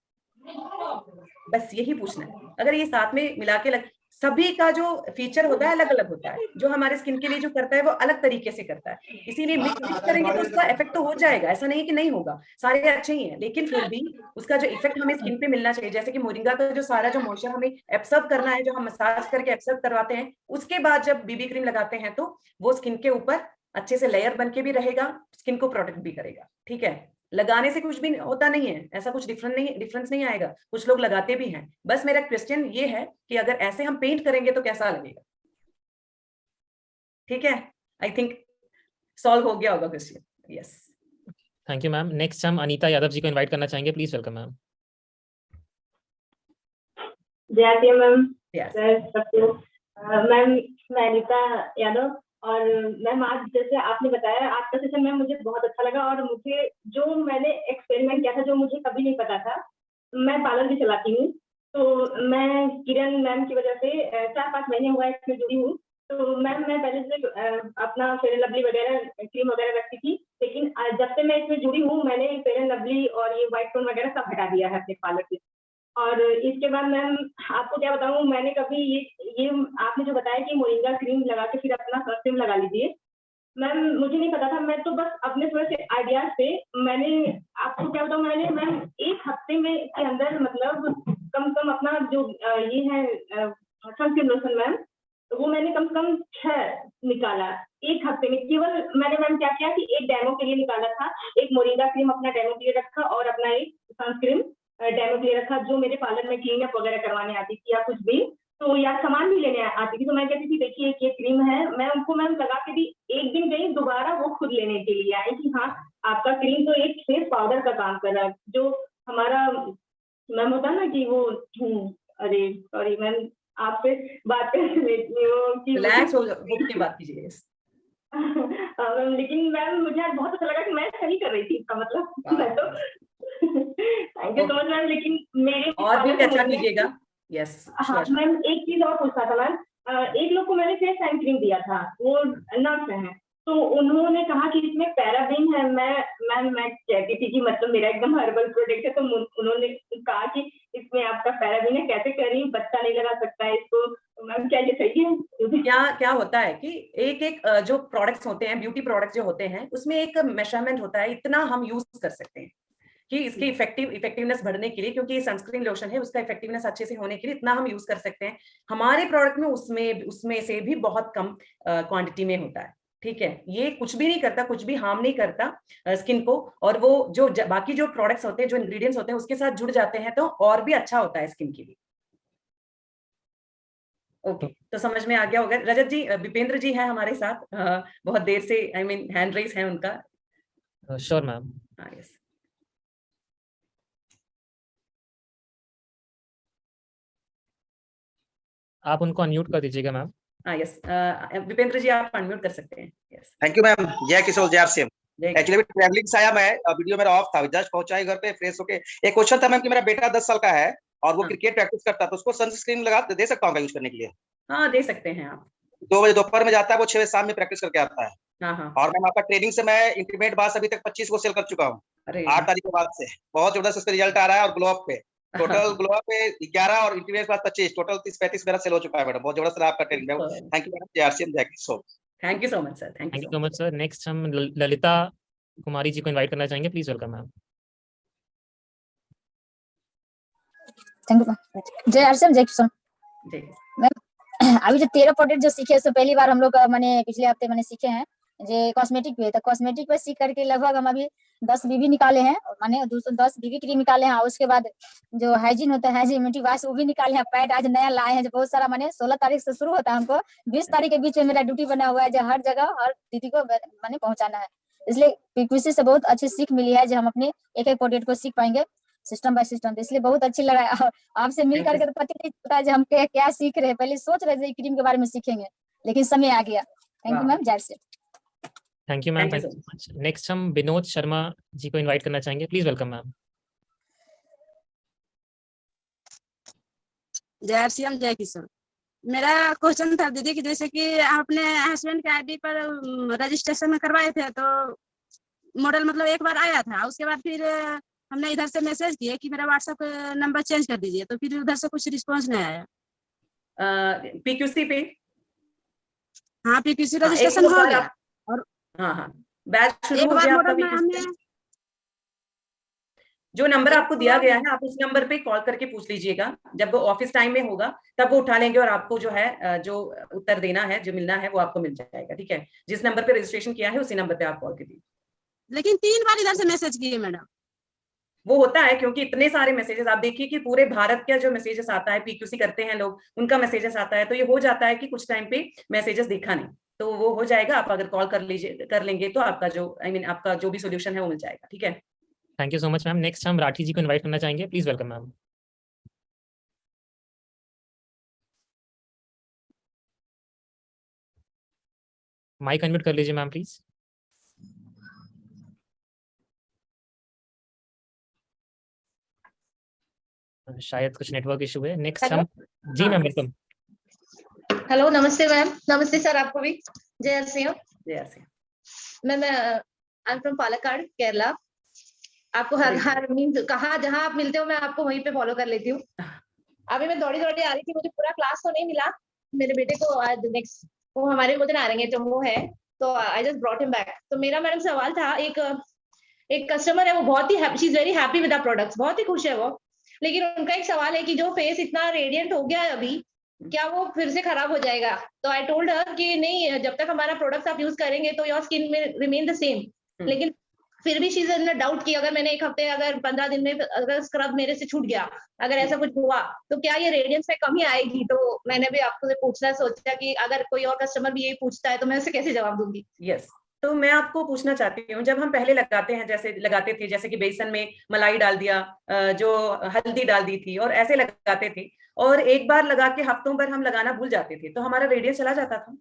बस यही पूछना है। अगर ये साथ में मिला के सभी का जो फीचर होता है अलग अलग होता है, जो हमारे स्किन के लिए जो करता है वो अलग तरीके से करता है, इसीलिए मिक्स करेंगे तो उसका इफेक्ट तो हो जाएगा, ऐसा नहीं कि नहीं होगा, सारे अच्छे ही हैं, लेकिन फिर भी उसका जो इफेक्ट हमें स्किन पे मिलना चाहिए। जैसे कि मोरिंगा का जो सारा जो मॉइस्चर हमें एब्सॉर्ब करना है, जो हम मसाज करके एब्सॉर्ब करवाते हैं, उसके बाद जब बीबी क्रीम लगाते हैं तो वो स्किन के ऊपर अच्छे से लेयर बन के भी रहेगा, स्किन को प्रोटेक्ट भी करेगा, ठीक है। लगाने से कुछ भी होता नहीं है, ऐसा कुछ डिफरेंस नहीं आएगा, कुछ लोग लगाते भी हैं। बस मेरा क्वेश्चन ये है कि अगर ऐसे हम पेंट करेंगे तो कैसा लगेगा, ठीक है। आई थिंक सॉल्व हो गया होगा question, yes. Thank you ma'am. Next हम अनीता यादव जी को इनवाइट करना चाहेंगे, प्लीज वेलकम मैम। जय मैम। यस मैम, मैं अनीता यादव, और मैम आज जैसे आपने बताया आज का सेशन मैम मुझे बहुत अच्छा लगा, और मुझे जो मैंने एक्सपेरिमेंट किया था जो मुझे कभी नहीं पता था, मैं पार्लर भी चलाती हूँ, तो मैं किरण मैम की वजह से 4-5 महीने हुआ इसमें जुड़ी हूँ। तो मैम मैं पहले से अपना फेयर एंड लवली वगैरह क्रीम वगैरह रखती थी, लेकिन जब से मैं इसमें जुड़ी हूँ मैंने फेयर एंड लवली और ये व्हाइट टोन वगैरह सब हटा दिया है अपने पार्लर से। और इसके बाद मैम आपको क्या बताऊं, मैंने कभी ये आपने जो बताया कि मोरिंगा क्रीम लगा के फिर अपना सनस्क्रीन लगा लीजिए, मैम मुझे नहीं पता था, मैं तो बस अपने थोड़े से आइडियाज पे मैंने आपको क्या बताऊं, मैंने मैम 1 हफ्ते में के अंदर मतलब कम से कम अपना जो ये है सनस्क्रीन लोशन मैम, तो वो मैंने कम से कम 6 निकाला 1 हफ्ते में। केवल मैंने मैम क्या किया कि एक डेमो के लिए निकाला था, एक मोरिंगा क्रीम अपना डेमो के लिए रखा और अपना एक सनस्क्रीन डेमो के लिए रखा, जो मेरे पार्लर में क्लीन अप वगैरह करवाने आती थी या कुछ भी, तो या सामान भी लेने आती थी, तो मैं कहती थी देखिए ये क्रीम है, मैं उनको मैम लगा के दी, एक दिन गई दोबारा वो खुद लेने के लिए आई कि हाँ आपका क्रीम तो एक फेस पाउडर का काम कर रहा है, जो हमारा मैम होता ना कि वो अरे सॉरी मैम आपसे बात करने की रिलैक्स हो के बात कीजिए। मैम लेकिन मैम मुझे आज बहुत अच्छा लगा कि मैं सही कर रही थी, इसका मतलब मैं तो thank you so much ma'am. लेकिन मेरे और भी अच्छा कीजिएगा। यस हाँ मैम, एक चीज और पूछना था मैम, एक लोग को मैंने फेस टाइम क्रीम दिया था, वो नर्स हैं, तो उन्होंने कहा कि इसमें पैराबीन है, मैं कहती थी कि मतलब मेरा एकदम हर्बल प्रोडक्ट है, तो उन्होंने कहा कि इसमें आपका पैराबीन है, कैसे करी, बच्चा नहीं लगा सकता है इसको, मैम क्या ये सही है? क्या होता है कि एक जो प्रोडक्ट्स होते हैं, ब्यूटी प्रोडक्ट्स जो होते हैं, उसमें एक मेजरमेंट होता है, इतना हम यूज कर सकते हैं कि इसकी इफेक्टिवनेस बढ़ने के लिए, क्योंकि सनस्क्रीन लोशन है उसका इफेक्टिवनेस अच्छे से होने के लिए इतना हम यूज कर सकते हैं। हमारे प्रोडक्ट में उसमें से भी बहुत कम क्वांटिटी में होता है, ठीक है। ये कुछ भी नहीं करता, कुछ भी हार्म नहीं करता स्किन को, और वो जो बाकी जो प्रोडक्ट्स होते हैं, जो इंग्रेडिएंट्स होते हैं उसके साथ जुड़ जाते हैं तो और भी अच्छा होता है स्किन के लिए। ओके तो समझ में आ गया होगा। रजत जी, विपेंद्र जी हैं हमारे साथ, बहुत देर से, आई मीन हैंड रेस है उनका। Sure ma'am. यस आप उनको अनम्यूट कर दीजिएगा मैम। यस, विपेंद्र जी आप अनम्यूट कर सकते हैं। Yes, thank you ma'am. जय किशोर, जय आरसीएम। जय एक्चुअली ट्रैवलिंग से आया मैं, वीडियो मेरा ऑफ था, जस्ट पहुंचा ही घर पे फ्रेश होके। एक क्वेश्चन था मैम कि मेरा बेटा 10 साल का है और वो हाँ। क्रिकेट प्रैक्टिस करता है, तो उसको सनस्क्रीन लगा दे सकता हूँ यूज करने के लिए? हाँ, दे सकते हैं आप। 2 बजे दोपहर में जाता है, वो 6 बजे शाम में प्रैक्टिस करके आता है। हाँ हाँ, और मैम आपका ट्रेनिंग से मैं इंटीमेट बास अभी तक 25 को सेल कर चुका हूँ, अरे 8 तारीख के बाद से। बहुत जबरदस्त उसका रिजल्ट आ रहा है। और ग्लो अप पे टोटल ग्लो अप पे 11 और इंटीमेट बास 25, टोटल 30-35 मेरा सेल हो चुका है मैडम। बहुत जबरदस्त रहा आपका training ma'am. Thank you madam. जय आरसीएम, जय Kishore. Thank you so much sir, thank you so much sir. Next हम ललिता कुमारी जी को इनवाइट करना चाहेंगे, please welcome ma'am. Thank you. जय आरसीएम, जय किशोर। जी। अभी जो 13 प्रोडक्ट जो सीखे तो पहली बार हम लोग मैंने पिछले हफ्ते मैंने सीखे हैं जो कॉस्मेटिक पे। तो कॉस्मेटिक पे सीख करके लगभग हम अभी 10 बीबी निकाले हैं, माने 210 बीबी क्रीम निकाले हैं। उसके बाद जो हाइजीन होता है, हाइजीन इम्यूनिटी वाश वो भी निकाले हैं। पैड आज नया लाए हैं जो बहुत सारा, माने 16 तारीख से शुरू होता है, हमको 20 तारीख के बीच में मेरा ड्यूटी बना हुआ है जो हर जगह हर दीदी को माने पहुंचाना है। इसलिए पीपीसी से बहुत अच्छी सीख मिली है जो हम अपने एक एक प्रोडक्ट को सीख पाएंगे सिस्टम बाय सिस्टम। इसलिए बहुत अच्छी लगा आपसे मिल करके। तो पता नहीं चलता है हम क्या सीख रहे हैं। पहले सोच रहे थे क्रीम के बारे में सीखेंगे, लेकिन समय आ गया। Thank you ma'am. जय से। Thank you ma'am, thank you so much. Next हम विनोद शर्मा जी को इनवाइट करना चाहेंगे, प्लीज वेलकम मैम। जय आरसीएम, जय किशोर। मेरा क्वेश्चन था दीदी कि जैसे कि आपने हस्बैंड के आईडी पर रजिस्ट्रेशन करवाए थे तो मॉडल मतलब एक बार आया था, उसके बाद फिर हमने इधर से मैसेज किया कि मेरा व्हाट्सएप नंबर चेंज कर दीजिए, तो फिर उधर से कुछ रिस्पांस नहीं आया। पीक्यूसी पे? हाँ, पीक्यूसी रजिस्ट्रेशन हो गया और हाँ बैच शुरू एक हो बार गया मॉडल आपका में हमने पीक्यूसी। जो नंबर आपको दिया गया है आप उस नंबर पे कॉल करके पूछ लीजिएगा। जब वो ऑफिस टाइम में होगा तब वो उठा लेंगे और आपको जो है जो उत्तर देना है, जो मिलना है वो आपको मिल जाएगा। ठीक है, जिस नंबर पे रजिस्ट्रेशन किया है उसी नंबर पे आप कॉल कीजिए। लेकिन 3 बार इधर से मैसेज किए मैडम। वो होता है क्योंकि इतने सारे मैसेजेस, आप देखिए कि पूरे भारत का जो मैसेजेस आता है, पीक्यूसी करते हैं लोग, उनका मैसेजेस आता है, तो ये हो जाता है कि कुछ टाइम पे मैसेजेस दिखा नहीं, तो वो हो जाएगा। आप अगर कॉल कर लेंगे तो आपका जो आपका जो भी सोल्यूशन है वो मिल जाएगा। ठीक है, thank you so much ma'am. Next हम राठी जी को इनवाइट करना चाहेंगे, please welcome ma'am. Mic unmute कर लीजिए मैम प्लीज। शायद कुछ नेटवर्क इशू है। नेक्स्ट हम जी मैम वेलकम। हेलो, नमस्ते मैम। नमस्ते सर, आपको भी जय आरसीएम। जय आरसीएम मैं I am from Palakkad, Kerala. आपको हर मीन्स कहाँ जहाँ आप मिलते हो मैं आपको वहीं पे फॉलो कर लेती हूँ। अभी मैं दौड़ी दौड़ी आ रही थी, मुझे पूरा क्लास तो नहीं मिला। मेरे बेटे को आज नेक्स्ट वो हमारे उधर आ रहेंगे जो वो है, तो I just brought him back. तो मेरा मैडम सवाल था, एक कस्टमर है, वो बहुत ही she is very happy with the products, बहुत ही खुश है वो। लेकिन उनका एक सवाल है कि जो फेस इतना रेडियंट हो गया है अभी, क्या वो फिर से खराब हो जाएगा? तो आई टोल्ड हर कि नहीं, जब तक हमारा प्रोडक्ट्स आप यूज करेंगे तो योर स्किन में रिमेन द सेम। लेकिन फिर भी शी इज इन डाउट कि अगर मैंने एक हफ्ते, अगर 15 दिन में अगर स्क्रब मेरे से छूट गया, अगर ऐसा कुछ हुआ तो क्या ये रेडियंस में कमी आएगी? तो मैंने भी आपको पूछना सोचा कि अगर कोई और कस्टमर भी यही पूछता है तो मैं उसे कैसे जवाब दूंगी। यस, तो मैं आपको पूछना चाहती हूँ, जब हम पहले लगाते हैं, जैसे लगाते थे, जैसे कि बेसन में मलाई डाल दिया, जो हल्दी डाल दी थी, और ऐसे लगाते थे, और एक बार लगा के हफ्तों भर हम लगाना भूल जाते थे, तो हमारा रेडियंस चला जाता था?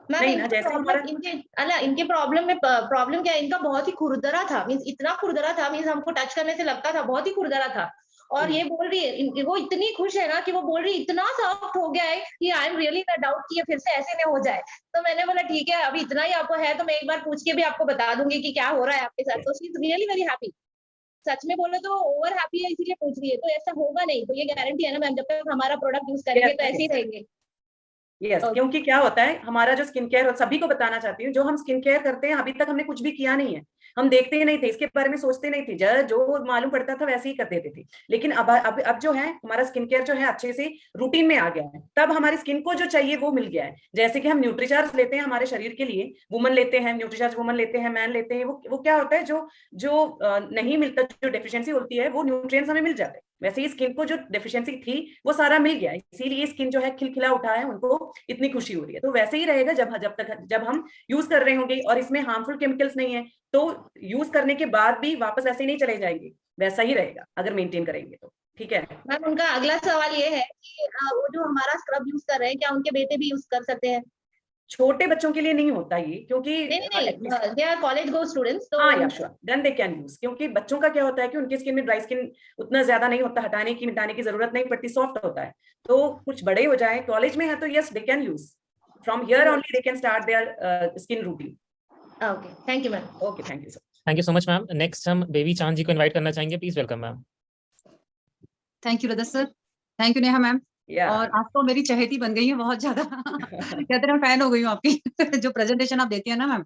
नहीं ना, जैसे हमारा इनके प्रॉब्लम में प्रॉब्लम क्या है, इनका बहुत ही खुरदरा था, मींस इतना खुरदरा था, मींस हमको टच करने से लगता था बहुत ही खुरदरा था। और ये बोल रही है, वो इतनी खुश है ना कि वो बोल रही इतना सॉफ्ट हो गया है कि I am really in doubt कि ये फिर से ऐसे नहीं हो जाए। तो मैंने बोला ठीक है, अभी इतना ही आपको है तो मैं एक बार पूछ के भी आपको बता दूंगी कि क्या हो रहा है आपके साथ। तो she is really very happy. सच में बोलो तो ओवर हैप्पी है, इसीलिए पूछ रही है। तो ऐसा होगा नहीं, तो ये गारंटी है ना मैम, जब तक हमारा प्रोडक्ट यूज करेंगे तो ऐसे ही रहेंगे। यस, क्योंकि क्या होता है, हमारा जो स्किन केयर, सभी को बताना चाहती हूँ, जो हम स्किन केयर करते हैं अभी तक हमने कुछ भी किया नहीं है, हम देखते ही नहीं थे, इसके बारे में सोचते नहीं थे, जो मालूम पड़ता था वैसे ही कर देते थे। लेकिन अब जो है हमारा स्किन केयर जो है अच्छे से रूटीन में आ गया है, तब हमारी स्किन को जो चाहिए वो मिल गया है। जैसे कि हम न्यूट्रीचार्ज लेते हैं हमारे शरीर के लिए, वुमन लेते हैं न्यूट्रीचार्ज, वुमन लेते हैं, मैन लेते हैं, वो क्या होता है, जो नहीं मिलता, जो डेफिशिएंसी होती है वो न्यूट्रिएंट्स हमें मिल जाते हैं। वैसे ही स्किन को जो डेफिशिएंसी थी वो सारा मिल गया, इसीलिए स्किन जो है खिलखिला उठा है, उनको इतनी खुशी हो रही है। तो वैसे ही रहेगा जब हम यूज कर रहे होंगे और इसमें हार्मफुल केमिकल्स नहीं है, तो यूज करने के बाद भी वापस ऐसे नहीं चले जाएंगे, वैसा ही रहेगा अगर मेंटेन करेंगे तो। ठीक है। मैम उनका अगला सवाल ये है कि वो जो हमारा स्क्रब यूज कर रहे हैं, क्या उनके बेटे भी यूज कर सकते हैं? छोटे बच्चों के लिए नहीं होता ये, क्योंकि they are college go students, तो हाँ या sure then they can use, क्योंकि बच्चों का क्या होता है कि उनकी स्किन में ड्राई स्किन उतना ज्यादा नहीं होता, हटाने की मिटाने की जरूरत नहीं पड़ती, सॉफ्ट होता है। तो कुछ बड़े हो जाए, कॉलेज में है तो yes they can use, from here only they can start their skin routine. Okay, thank you ma'am. Okay, thank you sir. Thank you so much ma'am. Next हम बेबी चांद जी को इनवाइट करना चाहेंगे, please welcome ma'am. Thank you Rajat sir, thank you Neha ma'am. और आप तो मेरी चहेती बन गई है बहुत ज्यादा कहते हैं फैन हो गई हूँ आपकी जो प्रेजेंटेशन आप देती है ना मैम,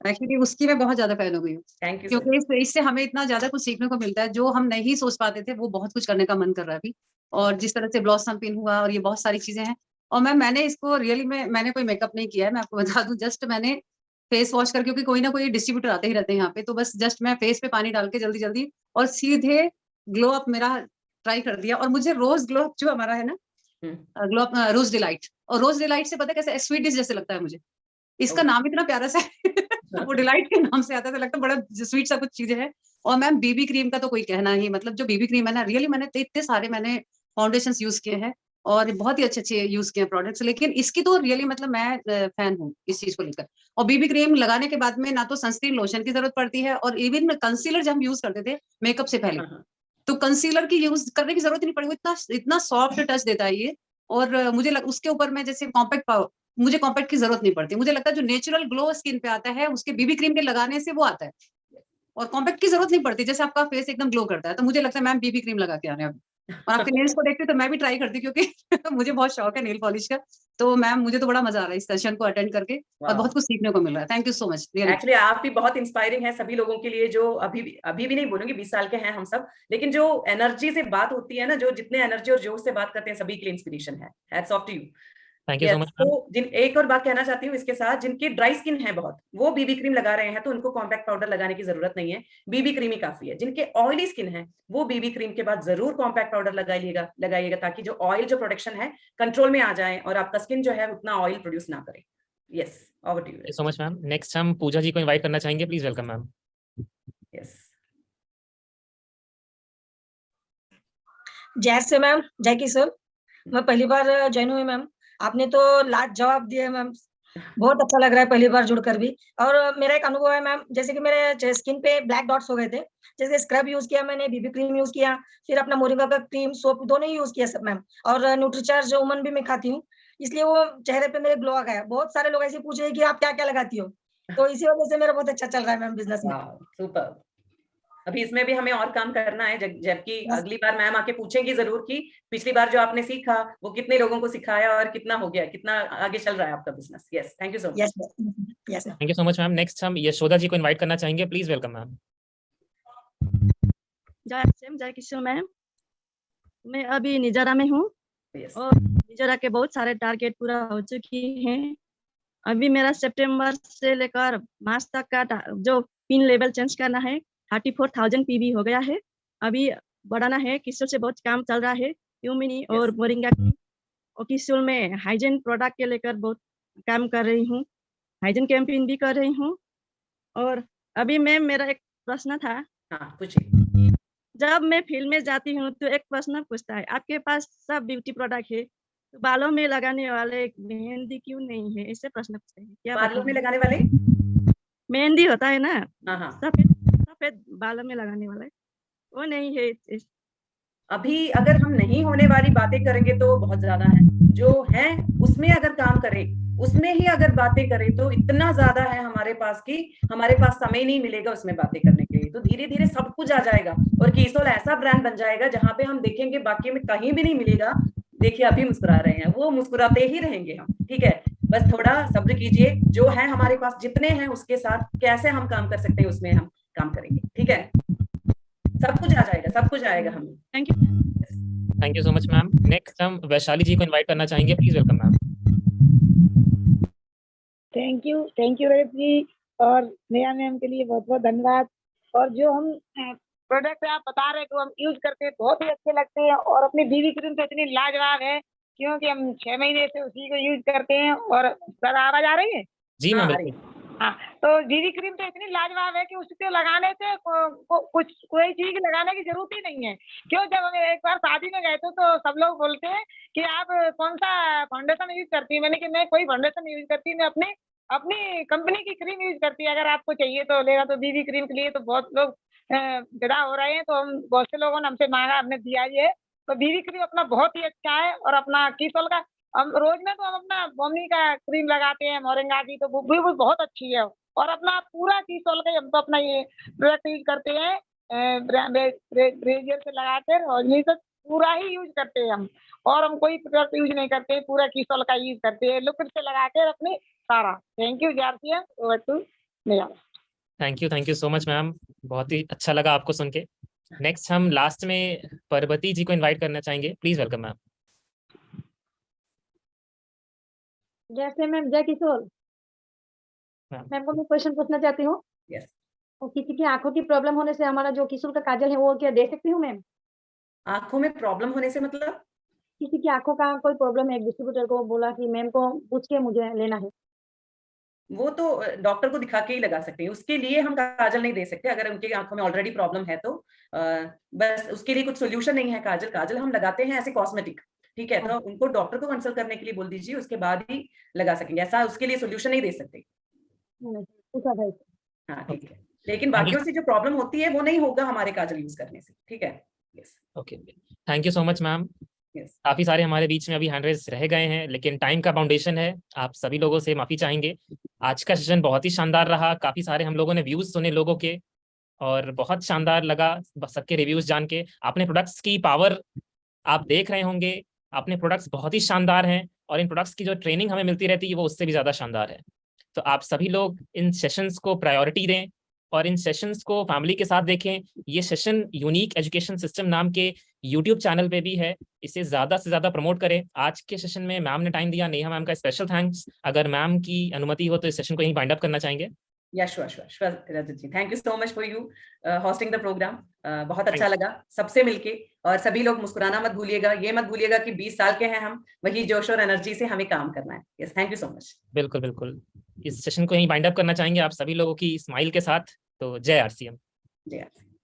एक्चुअली उसकी मैं बहुत ज्यादा फैन हो गई हूँ। Thank you. क्योंकि इससे हमें इतना ज्यादा कुछ सीखने को मिलता है, जो हम नहीं सोच पाते थे वो बहुत कुछ करने का मन कर रहा है अभी। और जिस तरह से ब्लॉसम पिन हुआ और ये बहुत सारी चीजें हैं। और मैम मैंने इसको रियली में मैंने कोई मेकअप नहीं किया है, मैं आपको बता दूं, जस्ट मैंने फेस वॉश कर, क्योंकि कोई ना कोई डिस्ट्रीब्यूटर आते ही रहते हैं यहाँ पे, तो बस जस्ट मैं फेस पे पानी डाल के जल्दी जल्दी और सीधे ग्लो अप मेरा ट्राई कर दिया। और मुझे रोज ग्लो अप जो हमारा है ना, ग्लो अप रोज डिलाइट, और रोज डिलाइट से पता है कैसे स्वीट डिश जैसे लगता है मुझे, इसका नाम इतना प्यारा सा है वो डिलाइट के नाम से आता है तो लगता है बड़ा स्वीट सा कुछ चीजें है। और मैम बीबी क्रीम का तो कोई कहना ही, मतलब जो बीबी क्रीम है ना, रियली मैंने इतने सारे मैंने फाउंडेशन यूज किए हैं और बहुत ही अच्छे अच्छे यूज किए प्रोडक्ट्स, लेकिन इसकी तो रियली मतलब मैं फैन हूँ इस चीज को लेकर। और बीबी क्रीम लगाने के बाद में ना तो सनस्क्रीन लोशन की जरूरत पड़ती है, और इवन कंसीलर जब हम यूज करते थे मेकअप से पहले, तो कंसीलर की यूज करने की जरूरत नहीं पड़ी, इतना इतना सॉफ्ट टच देता है ये। और मुझे उसके ऊपर में जैसे कॉम्पैक्ट मुझे कॉम्पैक्ट की जरूरत नहीं पड़ती, मुझे लगता है जो नेचुरल ग्लो स्किन पे आता है उसके बीबी क्रीम के लगाने से वो आता है, और कॉम्पैक्ट की जरूरत नहीं पड़ती। जैसे आपका फेस एकदम ग्लो करता है, तो मुझे लगता है मैम बीबी क्रीम लगा के आने अब। और आपके नेल्स को देखते तो मैं भी ट्राई करती, क्योंकि मुझे बहुत शौक है नेल पॉलिश का। तो मैम मुझे तो बड़ा मजा आ रहा है इस सेशन को अटेंड करके, और बहुत कुछ सीखने को मिल रहा है। Thank you so much. Actually आप भी बहुत इंस्पायरिंग है सभी लोगों के लिए, जो अभी भी नहीं बोलूंगी 20 साल के हैं हम सब, लेकिन जो एनर्जी से बात होती है ना, जो जितने एनर्जी और जोश से बात करते हैं, सभी के लिए इंस्पिरेशन है। Hats off to you. Thank you so much. तो एक और बात कहना चाहती हूँ इसके साथ, जिनकी ड्राई स्किन है बहुत, वो बीबी क्रीम लगा रहे हैं तो उनको कॉम्पैक्ट पाउडर लगाने की जरूरत नहीं है, बीबी क्रीम ही काफी है। जिनके ऑयली स्किन है वो बीबी क्रीम के बाद जरूर कॉम्पैक्ट पाउडर लगाइएगा, ताकि जो ऑयल जो प्रोडक्शन है कंट्रोल में आ जाए और आपका स्किन जो है उतना ऑयल प्रोड्यूस ना करे। Yes, over to you. So much ma'am. Next हम पूजा जी को इनवाइट करना चाहेंगे, प्लीज वेलकम मैम। यस। जय से मैम, जय किशोर। मैं पहली बार ज्वाइन हुई मैम, आपने तो लाजवाब दिए मैम, बहुत अच्छा लग रहा है पहली बार जुड़कर भी। और मेरा एक अनुभव है मैम, जैसे कि मेरे स्किन पे ब्लैक डॉट्स हो गए थे, जैसे स्क्रब यूज किया मैंने, बीबी क्रीम यूज किया, फिर अपना मोरिंगा का क्रीम सोप दोनों ही यूज किया सब मैम, और न्यूट्रीचार्ज वुमन भी मैं खाती हूँ, इसलिए वो चेहरे पे मेरे ग्लो आ गया। बहुत सारे लोग ऐसे पूछ रहे हैं कि आप क्या क्या लगाती हो, तो इसी वजह से मेरा बहुत अच्छा चल रहा है मैम बिजनेस में। सुपर। अभी इसमें भी हमें और काम करना है, जबकि अगली बार मैम आके पूछेंगी जरूर कि पिछली बार जो आपने सीखा वो कितने लोगों को सिखाया और कितना हो गया, कितना आगे चल रहा है आपका business. Yes, thank you so much. Yes, thank you so much ma'am. Next हम यशोदा जी को इनवाइट करना चाहेंगे, प्लीज वेलकम मैम। जय किशोर मैम, मैं अभी निजारा में हूँ और निजारा के बहुत सारे टारगेट पूरा हो चुकी हैं। अभी मेरा सितंबर से लेकर मार्च तक का जो पिन लेवल चेंज करना है 34,000 पीवी हो गया है, अभी बढ़ाना है। किशोर से बहुत काम चल रहा है, यूमिनी और मोरिंगा की, और किशोर में हाइजीन प्रोडक्ट के लेकर बहुत काम कर रही हूँ, हाइजीन कैंपेन भी कर रही हूँ। और अभी मैम मेरा एक प्रश्न था। हाँ, पूछिए। जब मैं फील्ड में जाती हूँ तो एक प्रश्न पूछता है, आपके पास सब ब्यूटी प्रोडक्ट है, तो बालों में लगाने वाले मेहंदी क्यों नहीं है, ऐसे प्रश्न पूछते हैं। क्या बालों में लगाने वाले मेहंदी होता है ना, हाँ, सफेद बालों में लगाने वाला है, वो नहीं है। अभी अगर हम नहीं होने वाली बातें करेंगे तो बहुत ज्यादा है, जो है उसमें अगर काम करें, उसमें ही अगर बातें करें तो इतना ज्यादा है हमारे पास कि हमारे पास समय नहीं मिलेगा उसमें बातें करने के लिए। तो धीरे धीरे सब कुछ आ जाएगा और कीसोल ऐसा ब्रांड बन जाएगा जहां पे हम देखेंगे बाकी में कहीं भी नहीं मिलेगा। देखिए अभी मुस्कुरा रहे हैं, वो मुस्कुराते ही रहेंगे हम। ठीक है, बस थोड़ा सब्र कीजिए, जो है हमारे पास जितने हैं उसके साथ कैसे हम काम कर सकते हैं उसमें हम काम करेंगे। ठीक है, सब कुछ आ जाएगा, सब कुछ आएगा हमें। Thank you so much ma'am. Next हम वैशाली जी को इनवाइट करना चाहेंगे, please welcome ma'am. Thank you Rajat ji, और नेहा मैम के लिए बहुत बहुत धन्यवाद। और जो हम प्रोडक्ट आप बता रहे हैं हम यूज करते हैं, बहुत ही अच्छे लगते हैं, और अपनी बीबी क्रीम तो इतनी लाजवाब है क्योंकि हम 6 महीने से उसी को यूज करते हैं। और सर आवाज आ रही है? जी मैम, हाँ, तो बीबी क्रीम तो इतनी लाजवाब है कि उसको लगाने से कुछ कोई चीज लगाने की जरूरत ही नहीं है। क्यों, जब हम एक बार शादी में गए थे तो सब लोग बोलते हैं कि आप कौन सा फाउंडेशन यूज करती है, मैंने कि मैं कोई फाउंडेशन यूज करती, मैं अपनी अपनी कंपनी की क्रीम यूज करती है। अगर आपको चाहिए तो लेगा। तो बीबी क्रीम के लिए तो बहुत लोग फिदा हो रहे हैं, तो हम बहुत से लोगों ने हमसे मांगा, हमने दिया ये। तो बीबी क्रीम अपना बहुत ही अच्छा है। और अपना कीसोल का हम रोज में तो हम अपना बॉमी का क्रीम लगाते हैं, मोरिंगा की, तो वो भी बहुत अच्छी है। और अपना पूरा कीसोल का हम तो अपना ये प्रोडक्ट यूज करते हैं, ब्रेजियर से लगाकर, और ये सब पूरा ही यूज करते हैं हम। और हम कोई प्रोडक्ट यूज नहीं करते हैं, पूरा कीसोल का यूज करते हैं, लिक्विड से लगाकर अपने सारा। थैंक यू जारसीएम, over to Neha. Thank you so much ma'am, बहुत ही अच्छा लगा आपको सुन के। नेक्स्ट हम लास्ट में परबती जी को इनवाइट करना चाहेंगे, प्लीज वेलकम मैम। जैसे मैम जय किशोर मैम को मैं क्वेश्चन पूछना चाहती हूँ। यस। और किसी की आंखों की प्रॉब्लम होने से हमारा जो किशोर का काजल है वो क्या दे सकती हूँ मैम? आंखों में प्रॉब्लम होने से मतलब? किसी की आंखों का कोई प्रॉब्लम है, एक डिस्ट्रीब्यूटर को बोला कि मैम को पूछ के मुझे लेना है। वो तो डॉक्टर को दिखा के ही लगा सकते हैं, उसके लिए हम काजल नहीं दे सकते। अगर उनकी आंखों में ऑलरेडी प्रॉब्लम है तो बस उसके लिए कुछ सोल्यूशन नहीं है। काजल हम लगाते हैं ऐसे कॉस्मेटिक, ठीक है। तो उनको डॉक्टर को कंसल्ट करने के लिए बोल दीजिए, उसके बाद ही लगा सकेंगे। ऐसा उसके लिए सोल्यूशन नहीं दे सकते। हाँ ठीक है, लेकिन बाकियों से जो प्रॉब्लम होती है वो नहीं होगा हमारे काजल यूज करने से, ठीक है। Yes. Okay, thank you so much ma'am. काफी सारे हमारे बीच में अभी हैंड रेज रह गए हैं, लेकिन टाइम का फाउंडेशन है, आप सभी लोगों से माफी चाहेंगे। आज का सेशन बहुत ही शानदार रहा, काफी सारे हम लोगों ने व्यूज सुने लोगों के, और बहुत शानदार लगा सबके रिव्यूज जान के। अपने प्रोडक्ट्स की पावर आप देख रहे होंगे, अपने प्रोडक्ट्स बहुत ही शानदार हैं, और इन प्रोडक्ट्स की जो ट्रेनिंग हमें मिलती रहती है वो उससे भी ज्यादा शानदार है। तो आप सभी लोग इन सेशंस को प्रायोरिटी दें और इन सेशंस को फैमिली के साथ देखें। ये सेशन यूनिक एजुकेशन सिस्टम नाम के यूट्यूब चैनल पे भी है, इसे ज्यादा से ज्यादा प्रमोट करें। आज के सेशन में मैम ने टाइम दिया, नेहा मैम का स्पेशल थैंक्स। अगर मैम की अनुमति हो तो इस सेशन को यहीं वाइंड अप करना चाहेंगे। या sure Rajat ji, thank you so much for you hosting the programme. बहुत अच्छा लगा सबसे मिलके। और सभी लोग मुस्कुराना मत भूलिएगा, ये मत भूलिएगा कि 20 साल के हैं हम, वही जोश और एनर्जी से हमें काम करना है। Yes, thank you so much. बिल्कुल बिल्कुल, इस सेशन को यहीं वाइंड अप करना चाहेंगे आप सभी लोगों की स्माइल के साथ। तो जय आरसीएम। जय आरसीएम।